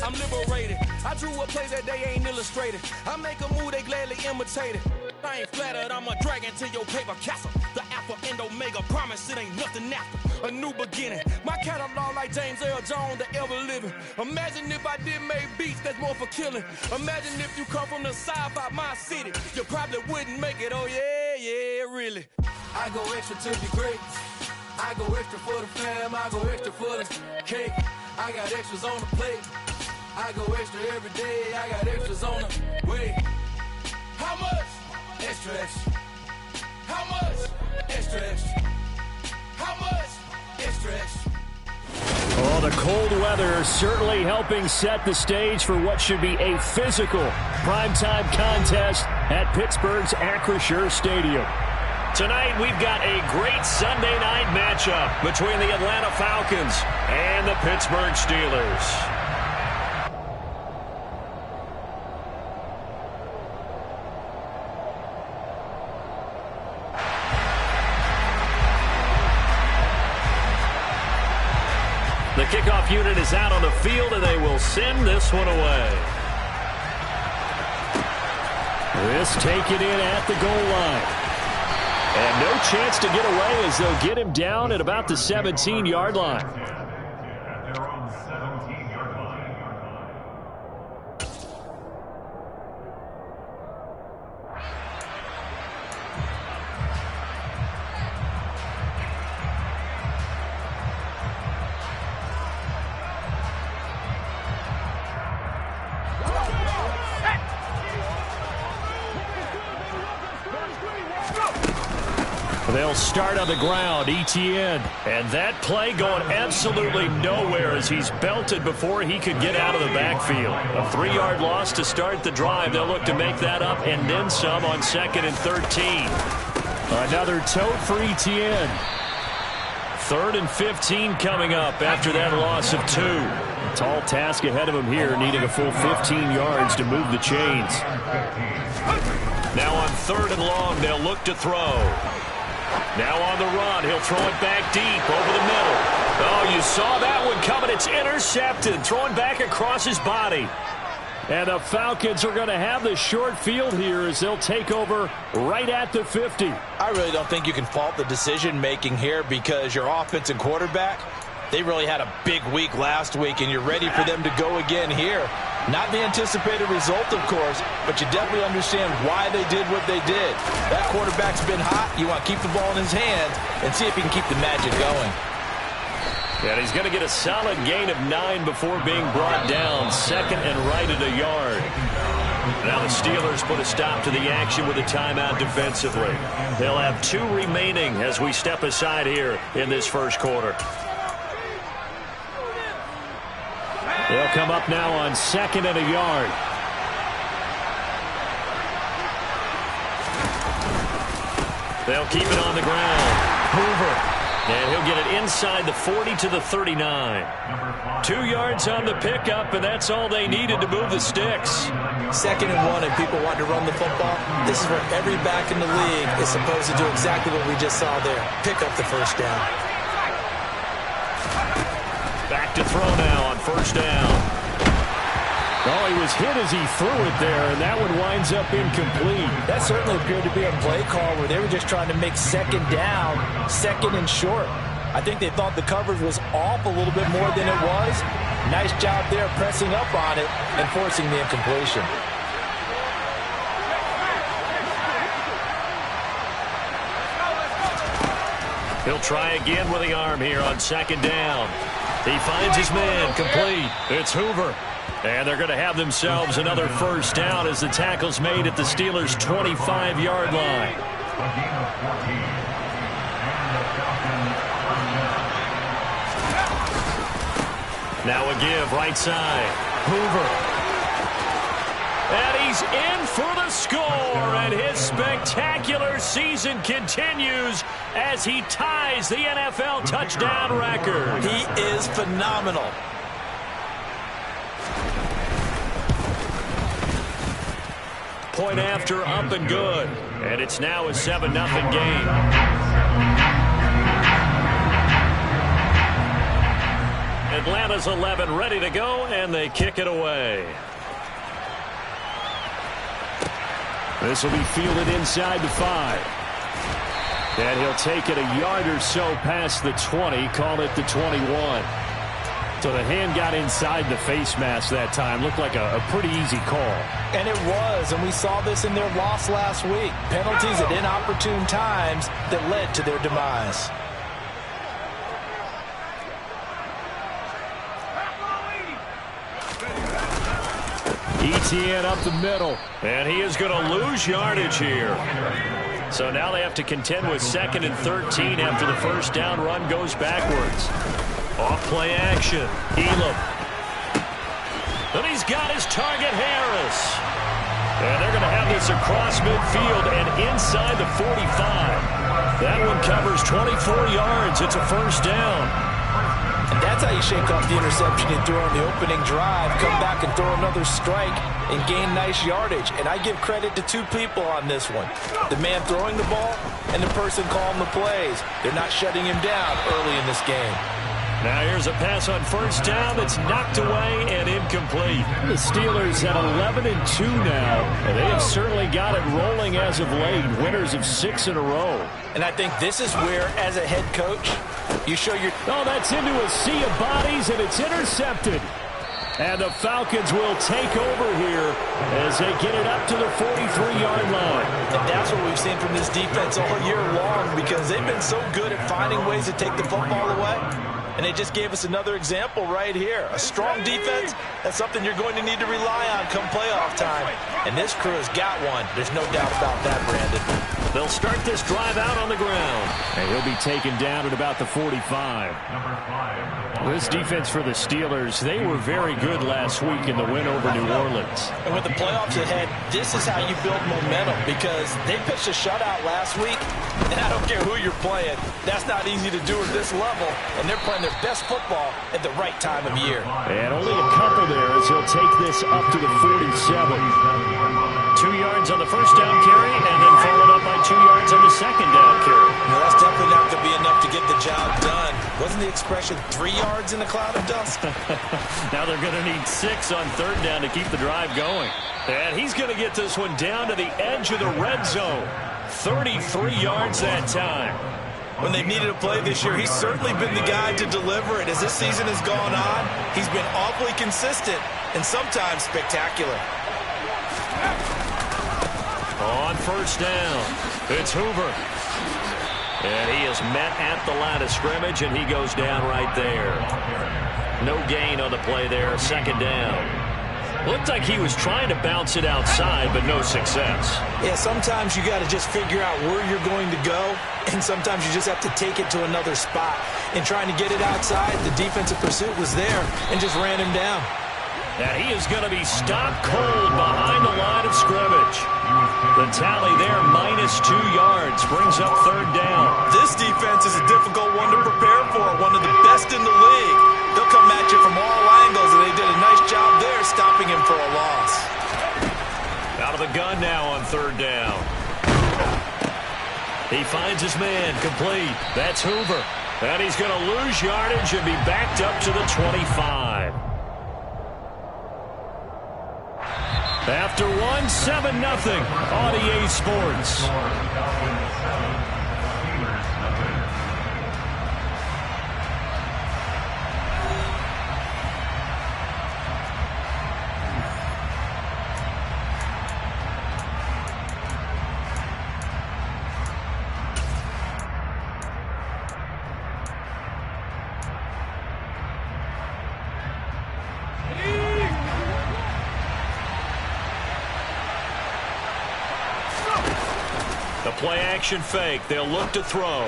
I'm liberated. I drew a play that they ain't illustrated. I make a move, they gladly imitate it. I ain't flattered, I'm a dragon to your paper castle. The Alpha and Omega, promise it ain't nothing after. A new beginning. My catalog like James Earl Jones, the ever living. Imagine if I did make beats that's more for killing. Imagine if you come from the south out my city. You probably wouldn't make it, oh yeah, really. I go extra to be great. I go extra for the fam, I go extra for the cake. I got extras on the plate. I go extra every day, I got extras on the way. How much? Extra, extra. How much? Extra, extra. How much? Extra, extra. Oh, the cold weather certainly helping set the stage for what should be a physical primetime contest at Pittsburgh's Acrisure Stadium. Tonight, we've got a great Sunday night matchup between the Atlanta Falcons and the Pittsburgh Steelers. The kickoff unit is out on the field, and they will send this one away. This taken in at the goal line. And no chance to get away as they'll get him down at about the 17-yard line. They'll start on the ground, Etienne. And that play going absolutely nowhere as he's belted before he could get out of the backfield. A 3-yard loss to start the drive. They'll look to make that up and then some on 2nd and 13. Another tote for Etienne. 3rd and 15 coming up after that loss of 2. A tall task ahead of him here, needing a full 15 yards to move the chains. Now on 3rd and long, they'll look to throw. Now on the run, he'll throw it back deep over the middle. Oh, you saw that one coming. It's intercepted, throwing back across his body. And the Falcons are going to have the short field here as they'll take over right at the 50. I really don't think you can fault the decision-making here because your offense and quarterback, they really had a big week last week, and you're ready for them to go again here. Not the anticipated result, of course, but you definitely understand why they did what they did. That quarterback's been hot. You want to keep the ball in his hands and see if he can keep the magic going. And he's going to get a solid gain of 9 before being brought down. 2nd and right at a yard. Now the Steelers put a stop to the action with a timeout defensively. They'll have 2 remaining as we step aside here in this first quarter. They'll come up now on 2nd and a yard. They'll keep it on the ground. Hoover. And he'll get it inside the 40 to the 39. 2 yards on the pickup, and that's all they needed to move the sticks. 2nd and 1, and people want to run the football. This is where every back in the league is supposed to do exactly what we just saw there. Pick up the first down. Back to throw now on 1st down. Well, he was hit as he threw it there, and that one winds up incomplete. That certainly appeared to be a play call where they were just trying to make 2nd down, 2nd and short. I think they thought the coverage was off a little bit more than it was. Nice job there pressing up on it and forcing the incompletion. He'll try again with the arm here on 2nd down. He finds his man, complete. It's Hoover. And they're going to have themselves another 1st down as the tackle's made at the Steelers' 25-yard line. Now a give, right side. Hoover. And he's in for the score, and his spectacular season continues as he ties the NFL touchdown record. He is phenomenal. Point after, up and good. And it's now a 7-0 game. Atlanta's 11 ready to go, and they kick it away. This will be fielded inside the 5. And he'll take it a yard or so past the 20, call it the 21. So the hand got inside the face mask that time. Looked like a pretty easy call. And it was, and we saw this in their loss last week. Penalties at inopportune times that led to their demise. Etienne up the middle, and he is going to lose yardage here. So now they have to contend with 2nd and 13 after the first down run goes backwards. Off play action. Elam. And he's got his target, Harris. And they're going to have this across midfield and inside the 45. That one covers 24 yards. It's a first down. And that's how you shake off the interception you threw on the opening drive. Come back and throw another strike and gain nice yardage. And I give credit to two people on this one. The man throwing the ball and the person calling the plays. They're not shutting him down early in this game. Now here's a pass on first down that's knocked away and incomplete. The Steelers at 11-2 now, and they have certainly got it rolling as of late. Winners of 6 in a row. And I think this is where, as a head coach, you show your... Oh, that's into a sea of bodies, and it's intercepted. And the Falcons will take over here as they get it up to the 43-yard line. And that's what we've seen from this defense all year long, because they've been so good at finding ways to take the football away. And they just gave us another example right here. A strong defense, that's something you're going to need to rely on come playoff time. And this crew has got one. There's no doubt about that, Brandon. They'll start this drive out on the ground. And he'll be taken down at about the 45. This defense for the Steelers, they were very good last week in the win over New Orleans. And with the playoffs ahead, this is how you build momentum, because they pitched a shutout last week. And I don't care who you're playing. That's not easy to do at this level. And they're playing their best football at the right time of year. And only a couple there as he'll take this up to the 47. 2 yards on the first down carry, and then followed up by 2 yards on the second down carry. Now that's definitely not going to be enough to get the job done. Wasn't the expression 3 yards in a cloud of dust? Now they're going to need 6 on third down to keep the drive going. And he's going to get this one down to the edge of the red zone. 33 yards that time. When they've needed a play this year, he's certainly been the guy to deliver it. As this season has gone on, he's been awfully consistent and sometimes spectacular. On first down, it's Hoover. And he is met at the line of scrimmage, and he goes down right there. No gain on the play there, second down. Looked like he was trying to bounce it outside, but no success. Yeah, sometimes you got to just figure out where you're going to go, and sometimes you just have to take it to another spot. In trying to get it outside, the defensive pursuit was there and just ran him down. And he is going to be stopped cold behind the line of scrimmage. The tally there, -2 yards, brings up third down. This defense is a difficult one to prepare for, one of the best in the league. They'll come at you from all angles, and they did a nice job there stopping him for a loss. Out of the gun now on third down. He finds his man, complete. That's Hoover. And he's going to lose yardage and be backed up to the 25. After one, 7-0 on EA Sports. Play-action fake. They'll look to throw.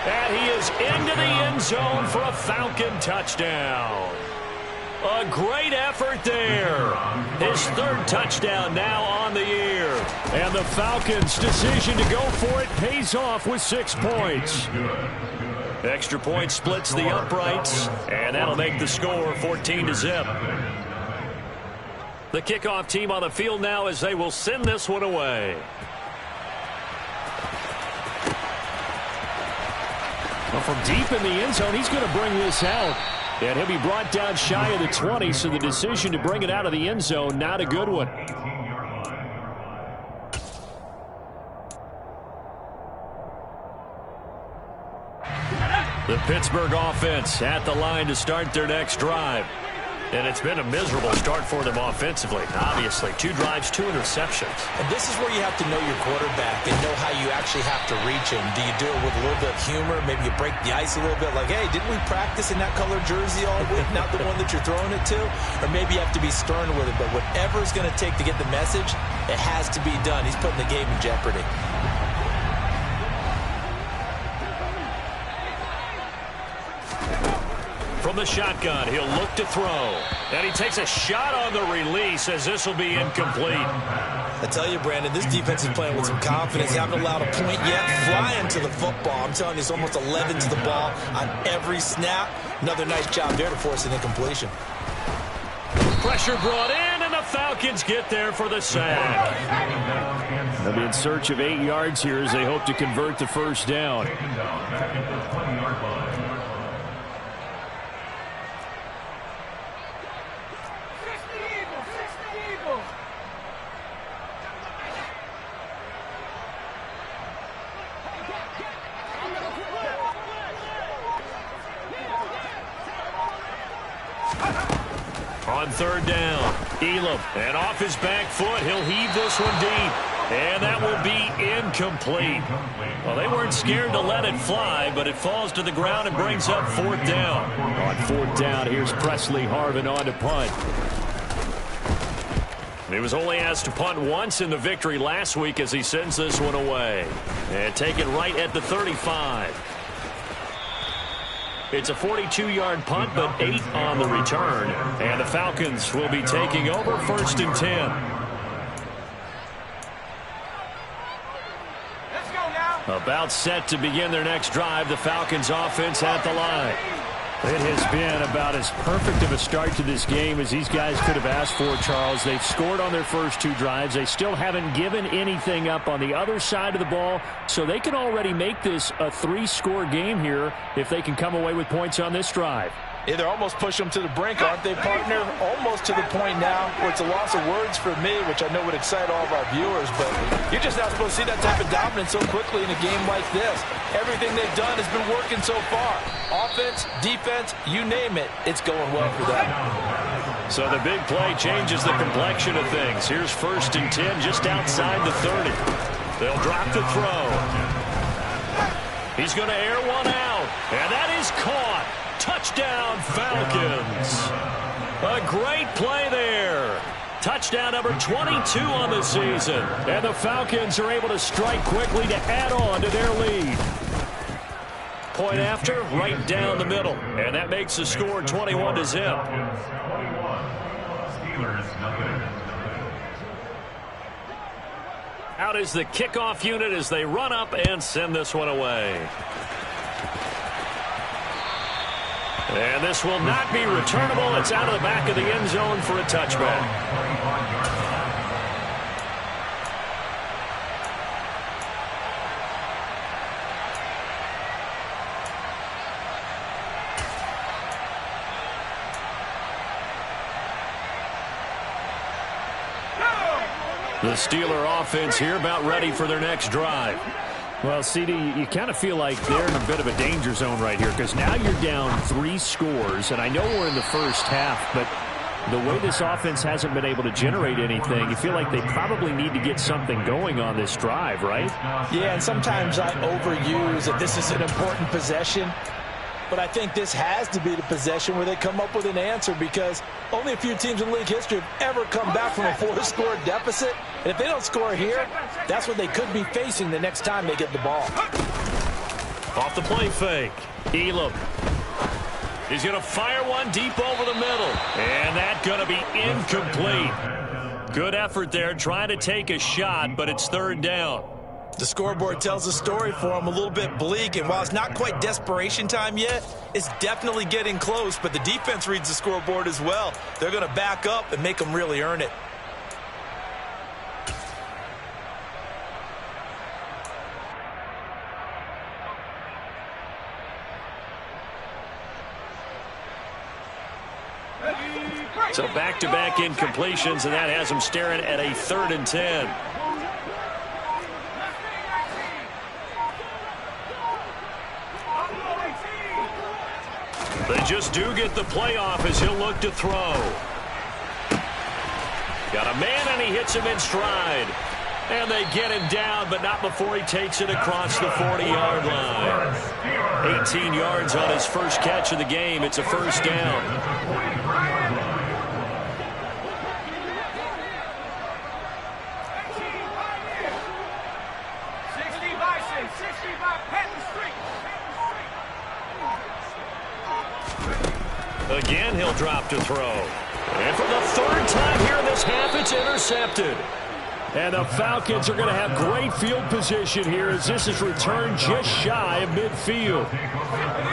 And he is into the end zone for a Falcon touchdown. A great effort there. His third touchdown now on the year. And the Falcons' decision to go for it pays off with 6 points. Extra point splits the uprights, and that'll make the score 14-0. The kickoff team on the field now as they will send this one away. Well, from deep in the end zone, he's going to bring this out. And he'll be brought down shy of the 20, so the decision to bring it out of the end zone, not a good one. The Pittsburgh offense at the line to start their next drive. And it's been a miserable start for them offensively. Obviously, 2 drives, 2 interceptions. And this is where you have to know your quarterback and know how you actually have to reach him. Do you do it with a little bit of humor? Maybe you break the ice a little bit like, hey, didn't we practice in that color jersey all week, not the one that you're throwing it to? Or maybe you have to be stern with it. But whatever it's going to take to get the message, it has to be done. He's putting the game in jeopardy. From the shotgun, he'll look to throw. And he takes a shot on the release as this will be incomplete. I tell you, Brandon, this defense is playing with some confidence. They haven't allowed a point yet. Flying to the football. I'm telling you, it's almost 11 to the ball on every snap. Another nice job there to force an incompletion. Pressure brought in, and the Falcons get there for the sack. They'll be in search of 8 yards here as they hope to convert the first down. On third down, Elam, and off his back foot, he'll heave this one deep, and that will be incomplete. Well, they weren't scared to let it fly, but it falls to the ground and brings up 4th down. On 4th down, here's Presley Harvin on to punt. He was only asked to punt once in the victory last week as he sends this one away. And taken right at the 35. It's a 42-yard punt, but 8 on the return. And the Falcons will be taking over 1st and 10. Let's go now. About set to begin their next drive, the Falcons offense at the line. It has been about as perfect of a start to this game as these guys could have asked for, Charles. They've scored on their first 2 drives. They still haven't given anything up on the other side of the ball, so they can already make this a 3-score game here if they can come away with points on this drive. Yeah, they're almost pushing them to the brink, aren't they, partner? Almost to the point now where it's a loss of words for me, which I know would excite all of our viewers, but you're just not supposed to see that type of dominance so quickly in a game like this. Everything they've done has been working so far. Offense, defense, you name it, it's going well for them. So the big play changes the complexion of things. Here's 1st and 10 just outside the 30. They'll drop the throw. He's going to air one out, and that is caught. Touchdown, Falcons. A great play there. Touchdown number 22 on the season. And the Falcons are able to strike quickly to add on to their lead. Point after, right down the middle. And that makes the score 21 to zip. Out is the kickoff unit as they run up and send this one away. And this will not be returnable. It's out of the back of the end zone for a touchback. The Steeler offense here about ready for their next drive. Well, CD, you kind of feel like they're in a bit of a danger zone right here because now you're down 3 scores, and I know we're in the first half, but the way this offense hasn't been able to generate anything, you feel like they probably need to get something going on this drive, right? Yeah, and sometimes I overuse that this is an important possession, but I think this has to be the possession where they come up with an answer because only a few teams in league history have ever come back from a 4-score deficit. And if they don't score here, that's what they could be facing the next time they get the ball. Off the play fake. Elam. He's going to fire one deep over the middle. And that's going to be incomplete. Good effort there trying to take a shot, but it's 3rd down. The scoreboard tells a story for them, a little bit bleak, and while it's not quite desperation time yet, it's definitely getting close, but the defense reads the scoreboard as well. They're going to back up and make them really earn it. So back-to-back incompletions, and that has them staring at a 3rd and 10. They just do get the playoff as he'll look to throw. Got a man, and he hits him in stride. And they get him down, but not before he takes it across the 40-yard line. 18 yards on his first catch of the game. It's a first down. Again, he'll drop to throw. And for the 3rd time here in this half, it's intercepted. And the Falcons are going to have great field position here as this is returned just shy of midfield.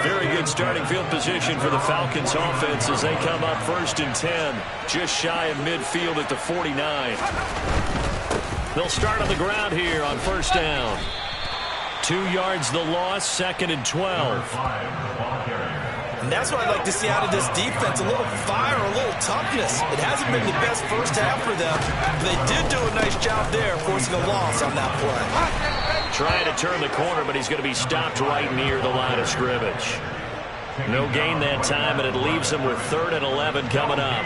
Very good starting field position for the Falcons offense as they come up 1st and 10, just shy of midfield at the 49. They'll start on the ground here on 1st down. 2 yards the loss, 2nd and 12. And that's what I'd like to see out of this defense, a little fire, a little toughness. It hasn't been the best first half for them. They did do a nice job there, forcing a loss on that play. Trying to turn the corner, but he's going to be stopped right near the line of scrimmage. No gain that time, and it leaves them with 3rd and 11 coming up.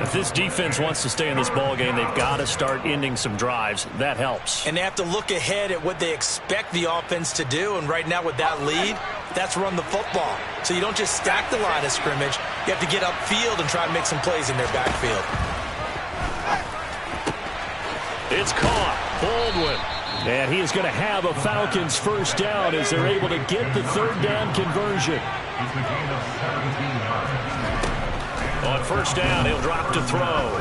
If this defense wants to stay in this ballgame, they've got to start ending some drives. That helps. And they have to look ahead at what they expect the offense to do, and right now with that lead, that's run the football. So you don't just stack the line of scrimmage. You have to get upfield and try and make some plays in their backfield. It's caught. Baldwin. And he is going to have a Falcons first down as they're able to get the 3rd down conversion. On 1st down, he'll drop to throw.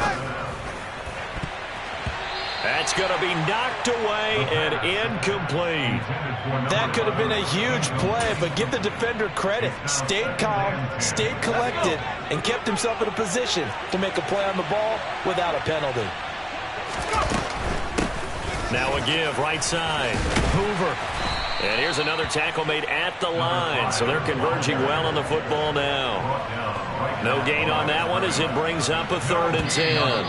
That's going to be knocked away and incomplete. That could have been a huge play, but give the defender credit. Stayed calm, stayed collected, and kept himself in a position to make a play on the ball without a penalty. Now a give, right side. Hoover. And here's another tackle made at the line, so they're converging well on the football now. No gain on that one as it brings up a 3rd and 10.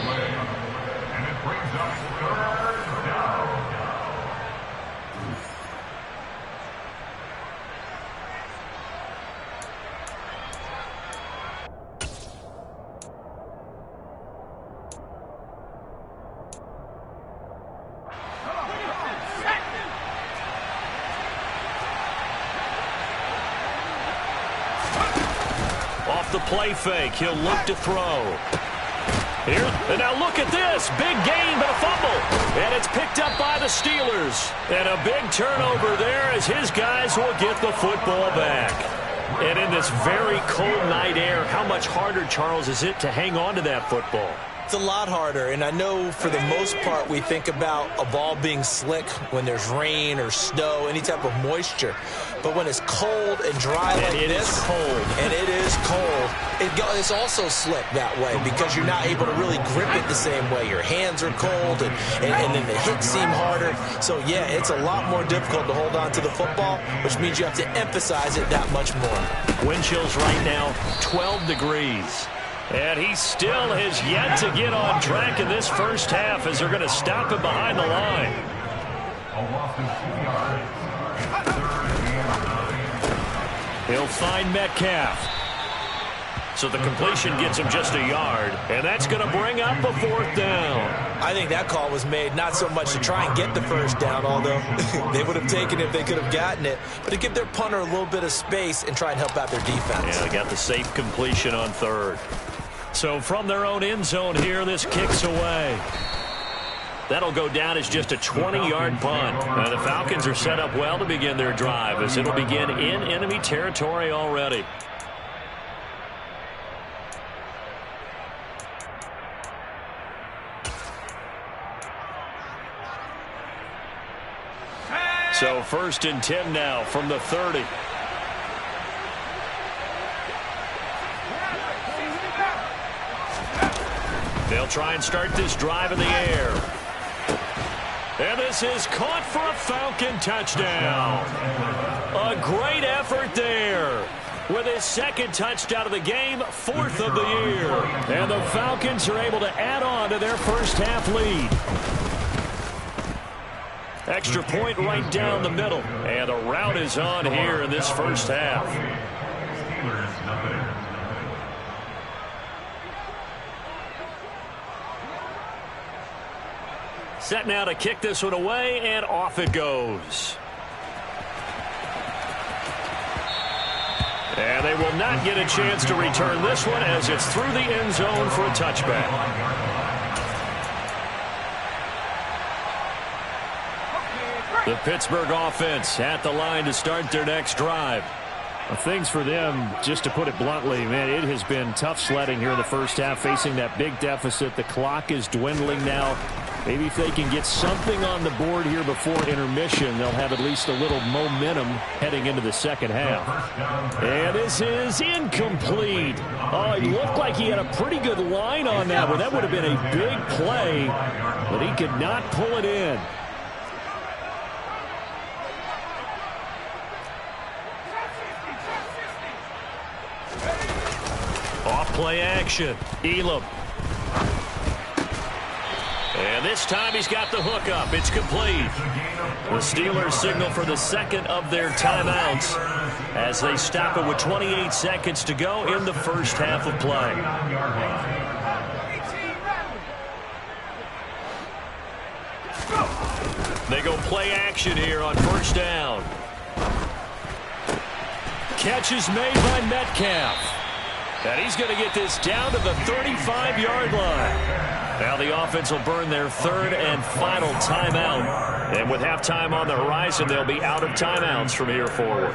The play fake. He'll look to throw. Here, and now look at this. Big gain, but a fumble. And it's picked up by the Steelers. And a big turnover there as his guys will get the football back. And in this very cold night air, how much harder, Charles, is it to hang on to that football? It's a lot harder, and I know for the most part we think about a ball being slick when there's rain or snow, any type of moisture. But when it's cold and dry like this, and it is cold, it's also slick that way because you're not able to really grip it the same way. Your hands are cold, and then the hits seem harder. So, yeah, it's a lot more difficult to hold on to the football, which means you have to emphasize it that much more. Wind chills right now, 12 degrees. And he still has yet to get on track in this first half as they're going to stop him behind the line. He'll find Metcalf. So the completion gets him just a yard, and that's going to bring up a 4th down. I think that call was made not so much to try and get the first down, although they would have taken it if they could have gotten it, but to give their punter a little bit of space and try and help out their defense. Yeah, they got the safe completion on 3rd. So from their own end zone here, this kicks away. That'll go down as just a 20-yard punt. Now the Falcons are set up well to begin their drive as it'll begin in enemy territory already. So 1st and 10 now from the 30. They'll try and start this drive in the air. And this is caught for a Falcon touchdown. A great effort there. with his second touchdown of the game, 4th of the year. And the Falcons are able to add on to their first half lead. Extra point right down the middle. And the rout is on here in this first half. Set now to kick this one away, and off it goes. And they will not get a chance to return this one as it's through the end zone for a touchback. The Pittsburgh offense at the line to start their next drive. Well, things for them, just to put it bluntly, man, it has been tough sledding here in the first half, facing that big deficit. The clock is dwindling now. Maybe if they can get something on the board here before intermission, they'll have at least a little momentum heading into the second half. And this is incomplete. Oh, it looked like he had a pretty good line on that one. That would have been a big play, but he could not pull it in. Off play action. Elam. And this time he's got the hook up. It's complete. The Steelers signal for the second of their timeouts as they stop it with 28 seconds to go in the first half of play. They go play action here on first down. Catch is made by Metcalf. And he's going to get this down to the 35-yard line. Now the offense will burn their third and final timeout. And with halftime on the horizon, they'll be out of timeouts from here forward.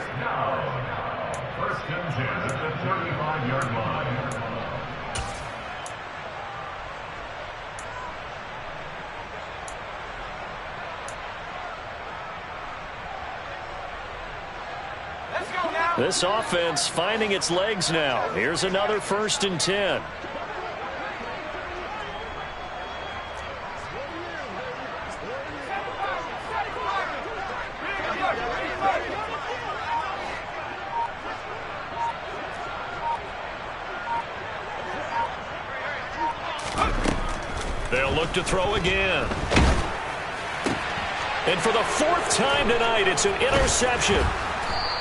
First and 10 at the 35-yard line. This offense finding its legs now. Here's another 1st and 10. They'll look to throw again. And for the 4th time tonight, it's an interception.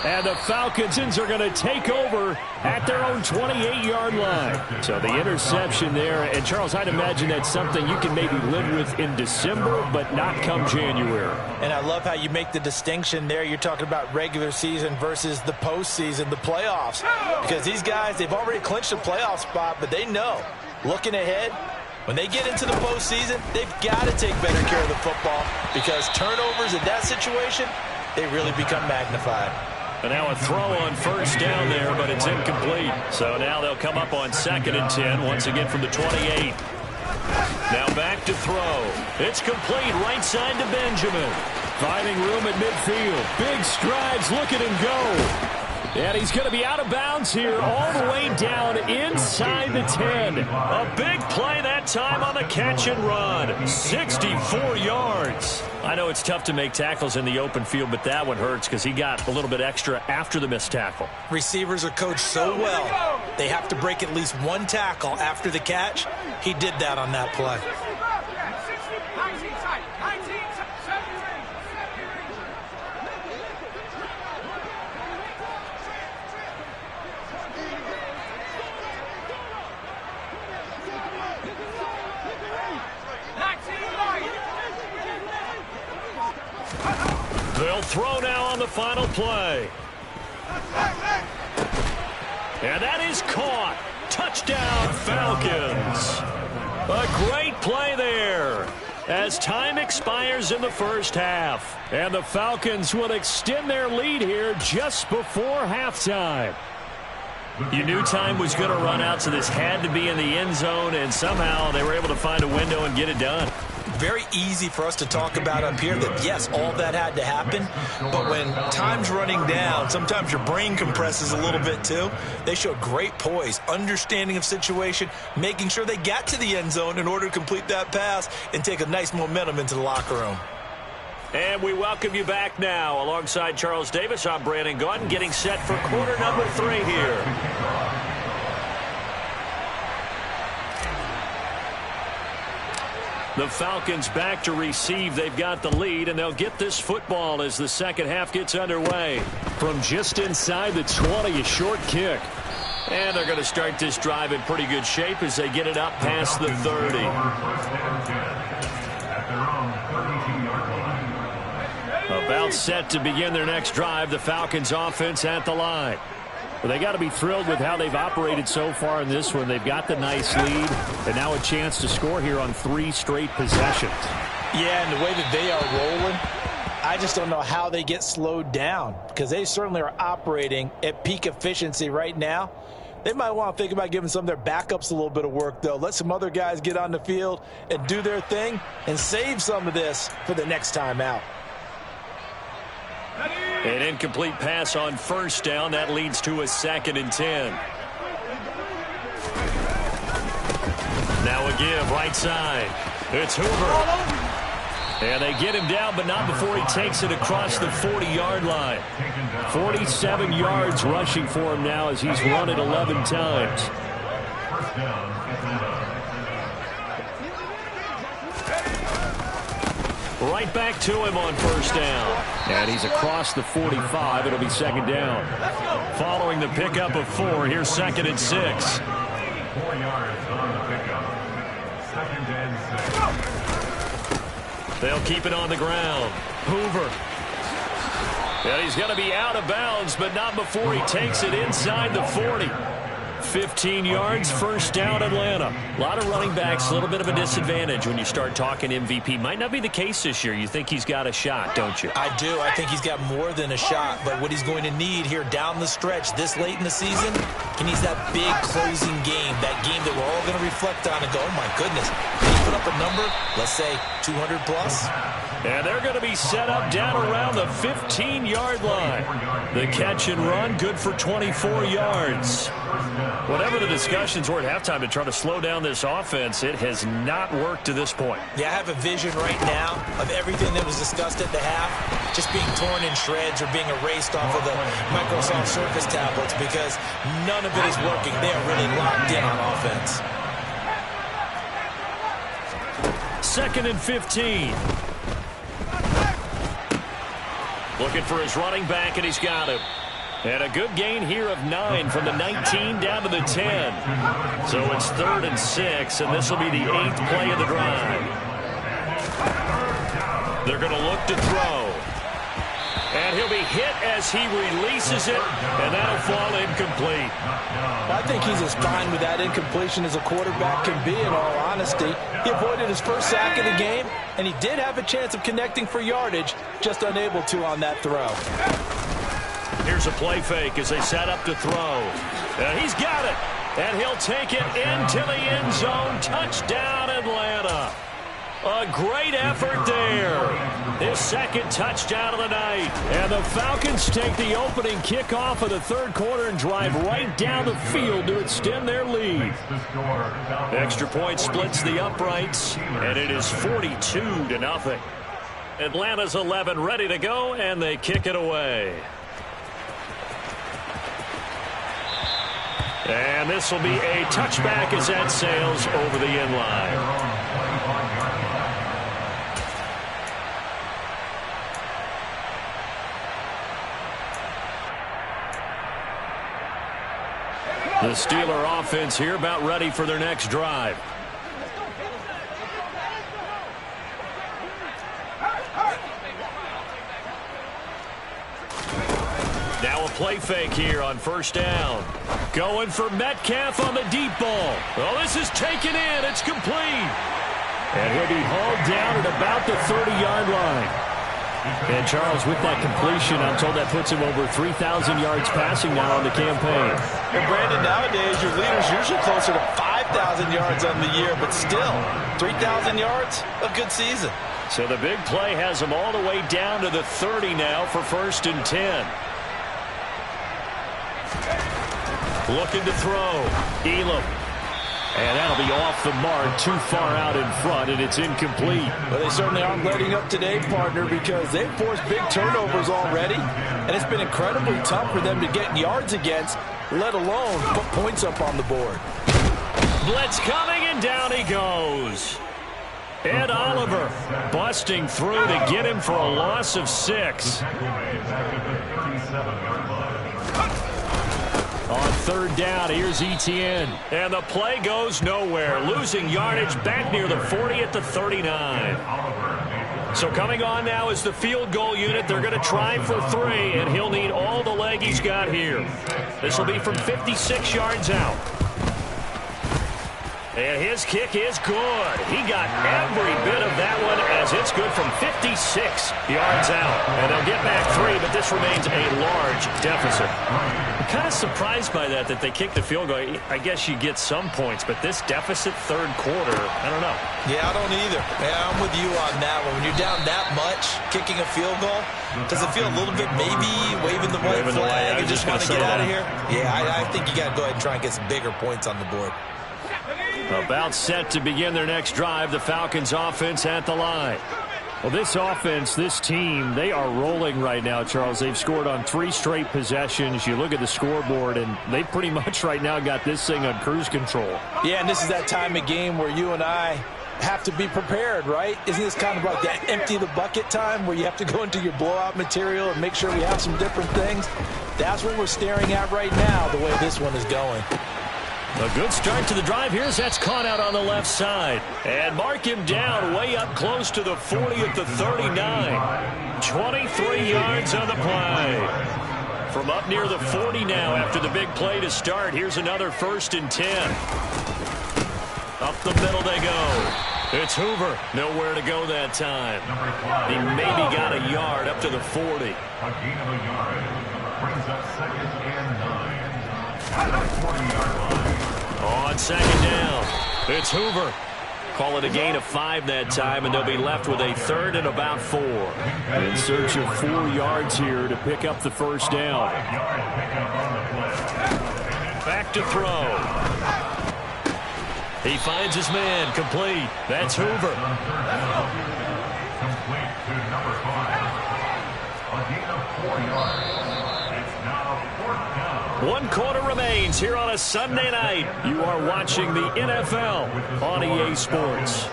And the Falcons are going to take over at their own 28-yard line. So the interception there. And, Charles, I'd imagine that's something you can maybe live with in December, but not come January. And I love how you make the distinction there. You're talking about regular season versus the postseason, the playoffs. Because these guys, they've already clinched a playoff spot, but they know, looking ahead, when they get into the postseason, they've got to take better care of the football because turnovers in that situation, they really become magnified. And now a throw on first down there, but it's incomplete. So now they'll come up on 2nd and 10, once again from the 28. Now back to throw. It's complete right side to Benjamin. Finding room at midfield. Big strides, look at him go. And he's going to be out of bounds here all the way down inside the 10. A big play that time on the catch and run. 64 yards. I know it's tough to make tackles in the open field, but that one hurts because he got a little bit extra after the missed tackle. Receivers are coached so well, they have to break at least one tackle after the catch. He did that on that play. They'll throw now on the final play. And that is caught. Touchdown, Falcons. A great play there as time expires in the first half. And the Falcons will extend their lead here just before halftime. You knew time was going to run out, so this had to be in the end zone, and somehow they were able to find a window and get it done. Very easy for us to talk about up here that, yes, all that had to happen. But when time's running down, sometimes your brain compresses a little bit too. They showed great poise, understanding of situation, making sure they got to the end zone in order to complete that pass and take a nice momentum into the locker room. And we welcome you back now. Alongside Charles Davis, I'm Brandon Gaudin, getting set for quarter number 3 here. The Falcons back to receive. They've got the lead, and they'll get this football as the second half gets underway. From just inside the 20, a short kick. And they're going to start this drive in pretty good shape as they get it up past the 30. About set to begin their next drive, the Falcons offense at the line. Well, they got to be thrilled with how they've operated so far in this one. They've got the nice lead, and now a chance to score here on 3 straight possessions. Yeah, and the way that they are rolling, I just don't know how they get slowed down, because they certainly are operating at peak efficiency right now. They might want to think about giving some of their backups a little bit of work, though. Let some other guys get on the field and do their thing and save some of this for the next time out. An incomplete pass on first down. That leads to a 2nd and 10. Now a give right side. It's Hoover. And they get him down, but not before he takes it across the 40-yard line. 47 yards rushing for him now as he's run it 11 times. First down, Right back to him on first down. And he's across the 45. It'll be 2nd down. Following the pickup of 4, here's 2nd and 6. 4 yards on the pickup. 2nd and 6. They'll keep it on the ground. Hoover. And he's going to be out of bounds, but not before he takes it inside the 40. 15 yards, first down, Atlanta. A lot of running backs, a little bit of a disadvantage when you start talking MVP. Might not be the case this year. You think he's got a shot, don't you? I do. I think he's got more than a shot. But what he's going to need here down the stretch this late in the season, he needs that big closing game, that game that we're all going to reflect on and go, oh, my goodness. Can he put up a number, let's say 200 plus? And they're going to be set up down around the 15-yard line. The catch and run, good for 24 yards. Whatever the discussions were at halftime to try to slow down this offense, it has not worked to this point. Yeah, I have a vision right now of everything that was discussed at the half just being torn in shreds or being erased off of the Microsoft Surface tablets because none of it is working. They are really locked in on offense. 2nd and 15. Looking for his running back, and he's got him. And a good gain here of 9 from the 19 down to the 10. So it's 3rd and 6, and this will be the 8th play of the drive. They're going to look to throw. And he'll be hit as he releases it, and that'll fall incomplete. I think he's as fine with that incompletion as a quarterback can be, in all honesty. He avoided his first sack of the game, and he did have a chance of connecting for yardage, just unable to on that throw. Here's a play fake as they set up to throw. And he's got it. And he'll take it into the end zone. Touchdown, Atlanta. A great effort there. His 2nd touchdown of the night. And the Falcons take the opening kickoff of the 3rd quarter and drive right down the field to extend their lead. Extra point splits the uprights, and it is 42-0. Atlanta's 11 ready to go, and they kick it away. And this will be a touchback as that sails over the end line. The Steeler offense here about ready for their next drive. Now a play fake here on first down. Going for Metcalf on the deep ball. Oh, this is taken in. It's complete. And he'll be hauled down at about the 30-yard line. And, Charles, with that completion, I'm told that puts him over 3,000 yards passing now on the campaign. And, Brandon, nowadays your leader's usually closer to 5,000 yards on the year, but still, 3,000 yards, a good season. So the big play has him all the way down to the 30 now for 1st and 10. Looking to throw. Elam. And that'll be off the mark, too far out in front, and it's incomplete. Well, they certainly aren't letting up today, partner, because they've forced big turnovers already, and it's been incredibly tough for them to get yards against, let alone put points up on the board. Blitz coming, and down he goes. Ed Oliver busting through to get him for a loss of 6. On third down, here's Etienne. And the play goes nowhere. Losing yardage back near the 40 at the 39. So coming on now is the field goal unit. They're going to try for 3, and he'll need all the leg he's got here. This will be from 56 yards out. And his kick is good. He got every bit of that one as it's good from 56 yards out. And they'll get back 3, but this remains a large deficit. I'm kind of surprised by that they kicked the field goal. I guess you get some points, but this deficit third quarter, I don't know. Yeah, I don't either. Yeah, I'm with you on that one. When you're down that much, kicking a field goal, does it feel a little bit maybe waving the white flag and just want to get out of here? Yeah, I think you got to go ahead and try and get some bigger points on the board. About set to begin their next drive, the Falcons offense at the line. Well, this offense, this team, they are rolling right now, Charles. They've scored on 3 straight possessions. You look at the scoreboard, and they pretty much right now got this thing on cruise control. Yeah, and this is that time of game where you and I have to be prepared, right? Isn't this kind of like that empty the bucket time where you have to go into your blowout material and make sure we have some different things? That's what we're staring at right now, the way this one is going. A good start to the drive. Here's that's caught out on the left side. And mark him down way up close to the 40 at the 39. 23 yards on the play. From up near the 40 now after the big play to start. Here's another 1st and 10. Up the middle they go. It's Hoover. Nowhere to go that time. He maybe got a yard up to the 40. A gain of a yard brings up 2nd and 9. At the 40-yard line. On 2nd down, it's Hoover. Call it a gain of 5 that time, and they'll be left with a 3rd and about 4. In search of 4 yards here to pick up the 1st down. Back to throw. He finds his man, complete. That's Hoover. Complete to number 5. A gain of 4 yards. It's now 4th down. 1 quarter remains here on a Sunday night. You are watching the NFL on EA Sports.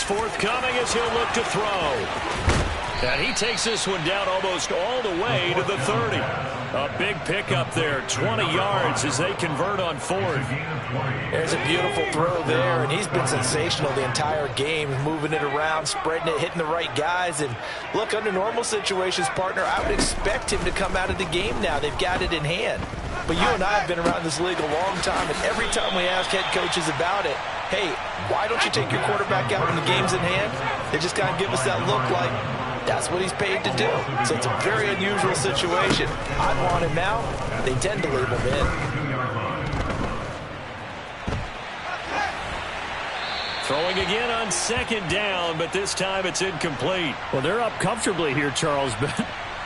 Forthcoming as he'll look to throw. And he takes this one down almost all the way to the 30. A big pickup there, 20 yards as they convert on 4th. There's a beautiful throw there, and he's been sensational the entire game, moving it around, spreading it, hitting the right guys. And look, under normal situations, partner, I would expect him to come out of the game now. They've got it in hand. But you and I have been around this league a long time, and every time we ask head coaches about it, hey, why don't you take your quarterback out when the game's in hand? They just kind of give us that look like that's what he's paid to do. So it's a very unusual situation. I want him out. They tend to leave him in. Throwing again on 2nd down, but this time it's incomplete. Well, they're up comfortably here, Charles, but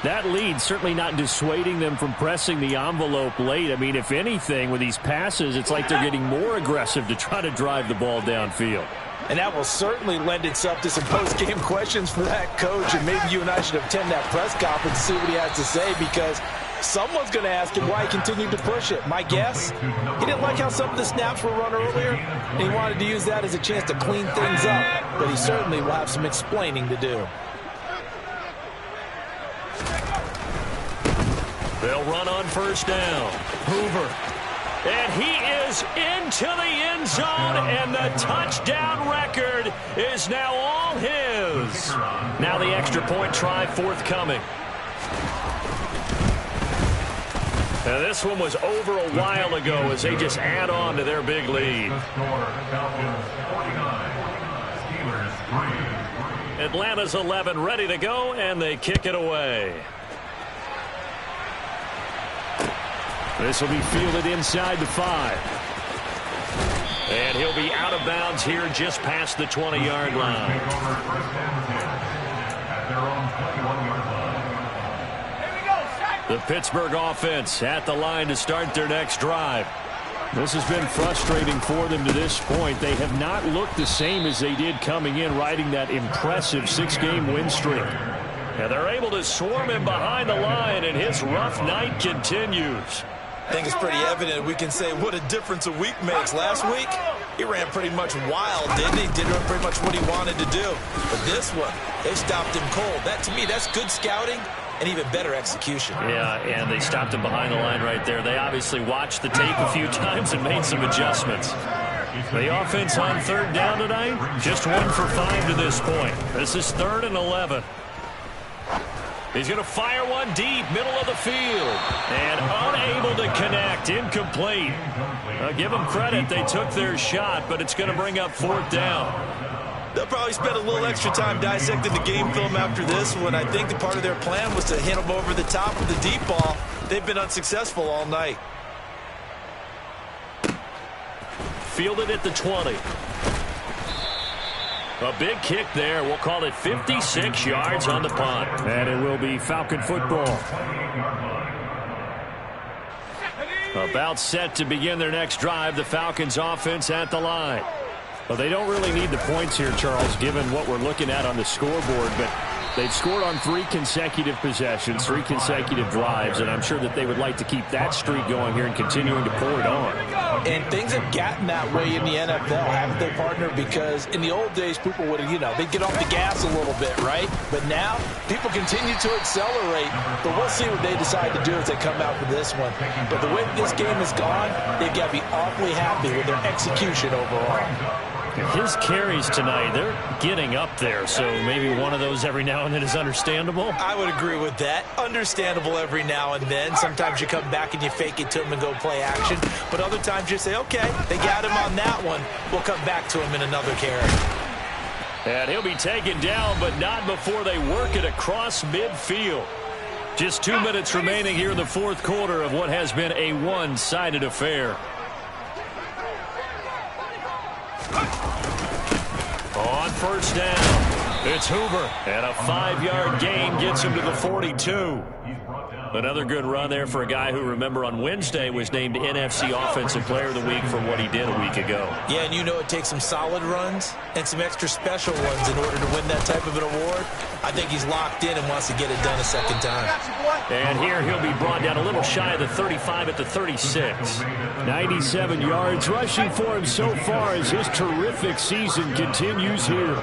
that lead certainly not dissuading them from pressing the envelope late. I mean, if anything, with these passes, it's like they're getting more aggressive to try to drive the ball downfield. And that will certainly lend itself to some post-game questions for that coach, and maybe you and I should attend that press conference and see what he has to say, because someone's going to ask him why he continued to push it. My guess, he didn't like how some of the snaps were run earlier, and he wanted to use that as a chance to clean things up, but he certainly will have some explaining to do. They'll run on 1st down. Hoover. And he is into the end zone, and the touchdown record is now all his. Now the extra point try forthcoming. Now this one was over a while ago as they just add on to their big lead. Atlanta's 11 ready to go, and they kick it away. This will be fielded inside the 5. And he'll be out of bounds here just past the 20-yard line. The Pittsburgh offense at the line to start their next drive. This has been frustrating for them to this point. They have not looked the same as they did coming in, riding that impressive 6-game win streak. And they're able to swarm him behind the line, and his rough night continues. I think it's pretty evident. We can say what a difference a week makes. Last week, he ran pretty much wild, didn't he? Did pretty much what he wanted to do. But this one, they stopped him cold. That, to me, that's good scouting and even better execution. Yeah, and they stopped him behind the line right there. They obviously watched the tape a few times and made some adjustments. The offense on third down tonight, just 1 for 5 to this point. This is 3rd and 11. He's going to fire one deep, middle of the field, and unable to connect, incomplete. Give them credit, they took their shot, but it's going to bring up 4th down. They'll probably spend a little extra time dissecting the game film after this one. I think the part of their plan was to hit them over the top with the deep ball. They've been unsuccessful all night. Fielded at the 20. A big kick there. We'll call it 56 yards on the punt. And it will be Falcon football. About set to begin their next drive. The Falcons offense at the line. Well, they don't really need the points here, Charles, given what we're looking at on the scoreboard. But they've scored on 3 consecutive possessions, 3 consecutive drives, and I'm sure that they would like to keep that streak going here and continuing to pour it on. And things have gotten that way in the NFL, haven't they, partner? Because in the old days, people would, they'd get off the gas a little bit, right? But now, people continue to accelerate. But we'll see what they decide to do as they come out for this one. But the way this game has gone, they've got to be awfully happy with their execution overall. His carries tonight, they're getting up there, so maybe one of those every now and then is understandable. I would agree with that. Understandable every now and then. Sometimes you come back and you fake it to him and go play action. But other times you say, okay, they got him on that one. We'll come back to him in another carry. And he'll be taken down, but not before they work it across midfield. Just 2 minutes remaining here in the 4th quarter of what has been a one-sided affair. On 1st down, it's Hoover, and a 5-yard gain gets him to the 42. Another good run there for a guy who, remember, on Wednesday was named NFC Offensive Player of the Week for what he did a week ago. Yeah, and it takes some solid runs and some extra special ones in order to win that type of an award. I think he's locked in and wants to get it done a second time. And here he'll be brought down a little shy of the 35 at the 36. 97 yards rushing for him so far as his terrific season continues here.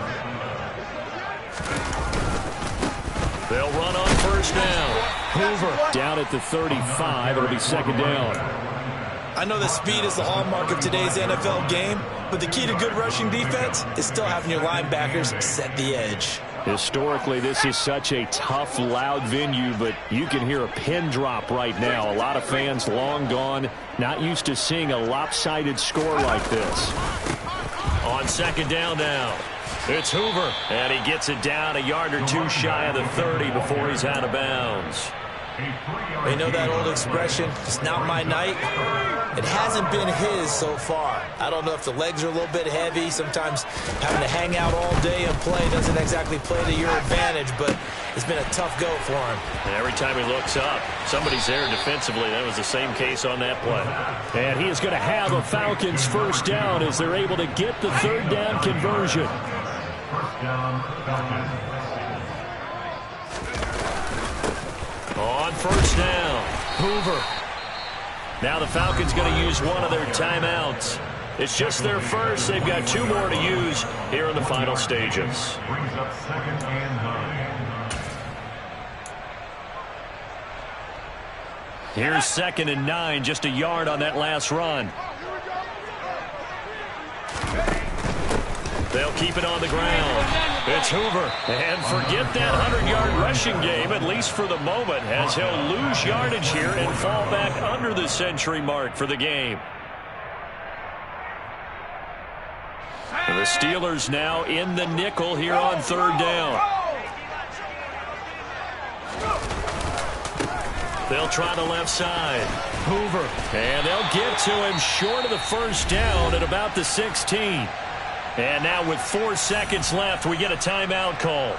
They'll run on 1st down. Hoover down at the 35. It'll be 2nd down. I know that speed is the hallmark of today's NFL game, but the key to good rushing defense is still having your linebackers set the edge. Historically, this is such a tough, loud venue, but you can hear a pin drop right now. A lot of fans long gone, not used to seeing a lopsided score like this. On 2nd down now, it's Hoover, and he gets it down a yard or 2 shy of the 30 before he's out of bounds. You know that old expression, it's not my night? It hasn't been his so far. I don't know if the legs are a little bit heavy. Sometimes having to hang out all day and play doesn't exactly play to your advantage, but it's been a tough go for him. And every time he looks up, somebody's there defensively. That was the same case on that play. And he is going to have a Falcons 1st down as they're able to get the 3rd down conversion. 1st down, Falcons. On 1st down, Hoover. Now the Falcons going to use one of their timeouts. It's just their first. They've got 2 more to use here in the final stages. Brings up 2nd and 9. Here's 2nd and 9, just a yard on that last run. They'll keep it on the ground. It's Hoover. And forget that 100-yard rushing game, at least for the moment, as he'll lose yardage here and fall back under the century mark for the game. And The Steelers now in the nickel here on third down. They'll try the left side. Hoover. And they'll get to him short of the first down at about the 16. And now with 4 seconds left, we get a timeout call.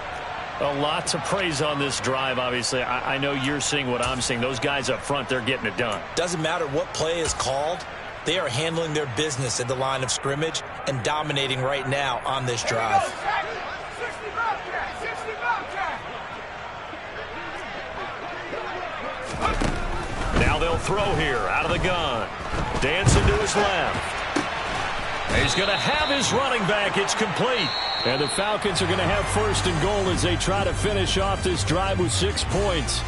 A lot to praise on this drive, obviously. I know you're seeing what I'm seeing. Those guys up front, they're getting it done. Doesn't matter what play is called. They are handling their business at the line of scrimmage and dominating right now on this drive. Now they'll throw here out of the gun. Dancing to his left. He's going to have his running back. It's complete. And the Falcons are going to have first and goal as they try to finish off this drive with 6 points.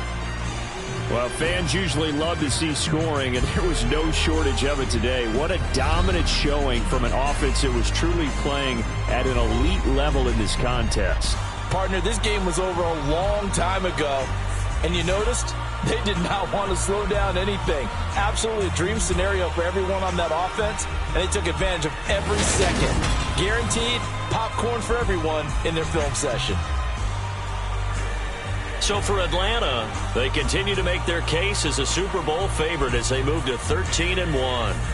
Well, fans usually love to see scoring, and there was no shortage of it today. What a dominant showing from an offense that was truly playing at an elite level in this contest. Partner, this game was over a long time ago, and you noticed they did not want to slow down anything. Absolutely a dream scenario for everyone on that offense, and they took advantage of every second. Guaranteed popcorn for everyone in their film session. So for Atlanta, they continue to make their case as a Super Bowl favorite as they move to 13-1.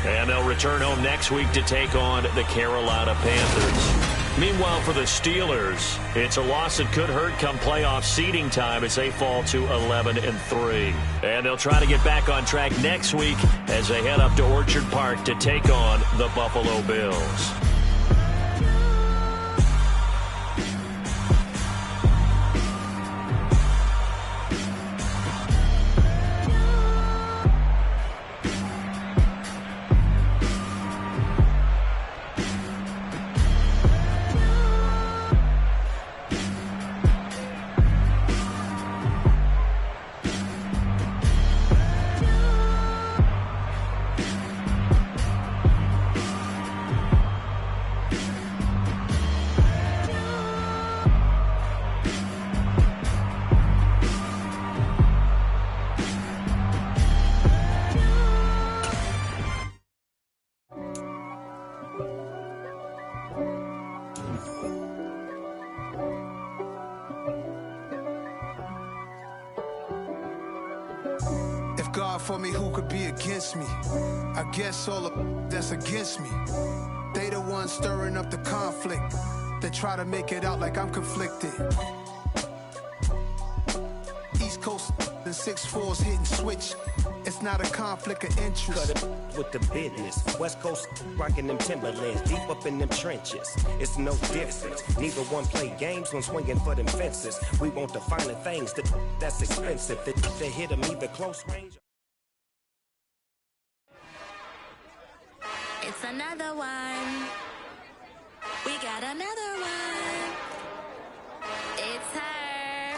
And they'll return home next week to take on the Carolina Panthers. Meanwhile, for the Steelers, it's a loss that could hurt come playoff seeding time as they fall to 11-3. And they'll try to get back on track next week as they head up to Orchard Park to take on the Buffalo Bills. God for me, who could be against me? I guess all of that's against me. They the ones stirring up the conflict. They try to make it out like I'm conflicted. East Coast and 6'4's hitting switch. It's not a conflict of interest. Cut it with the business. West Coast rocking them Timberlands, deep up in them trenches. It's no difference. Neither one play games when swinging for them fences. We want the finer things that's expensive. They hit them either close range. It's another one. We got another one. It's her.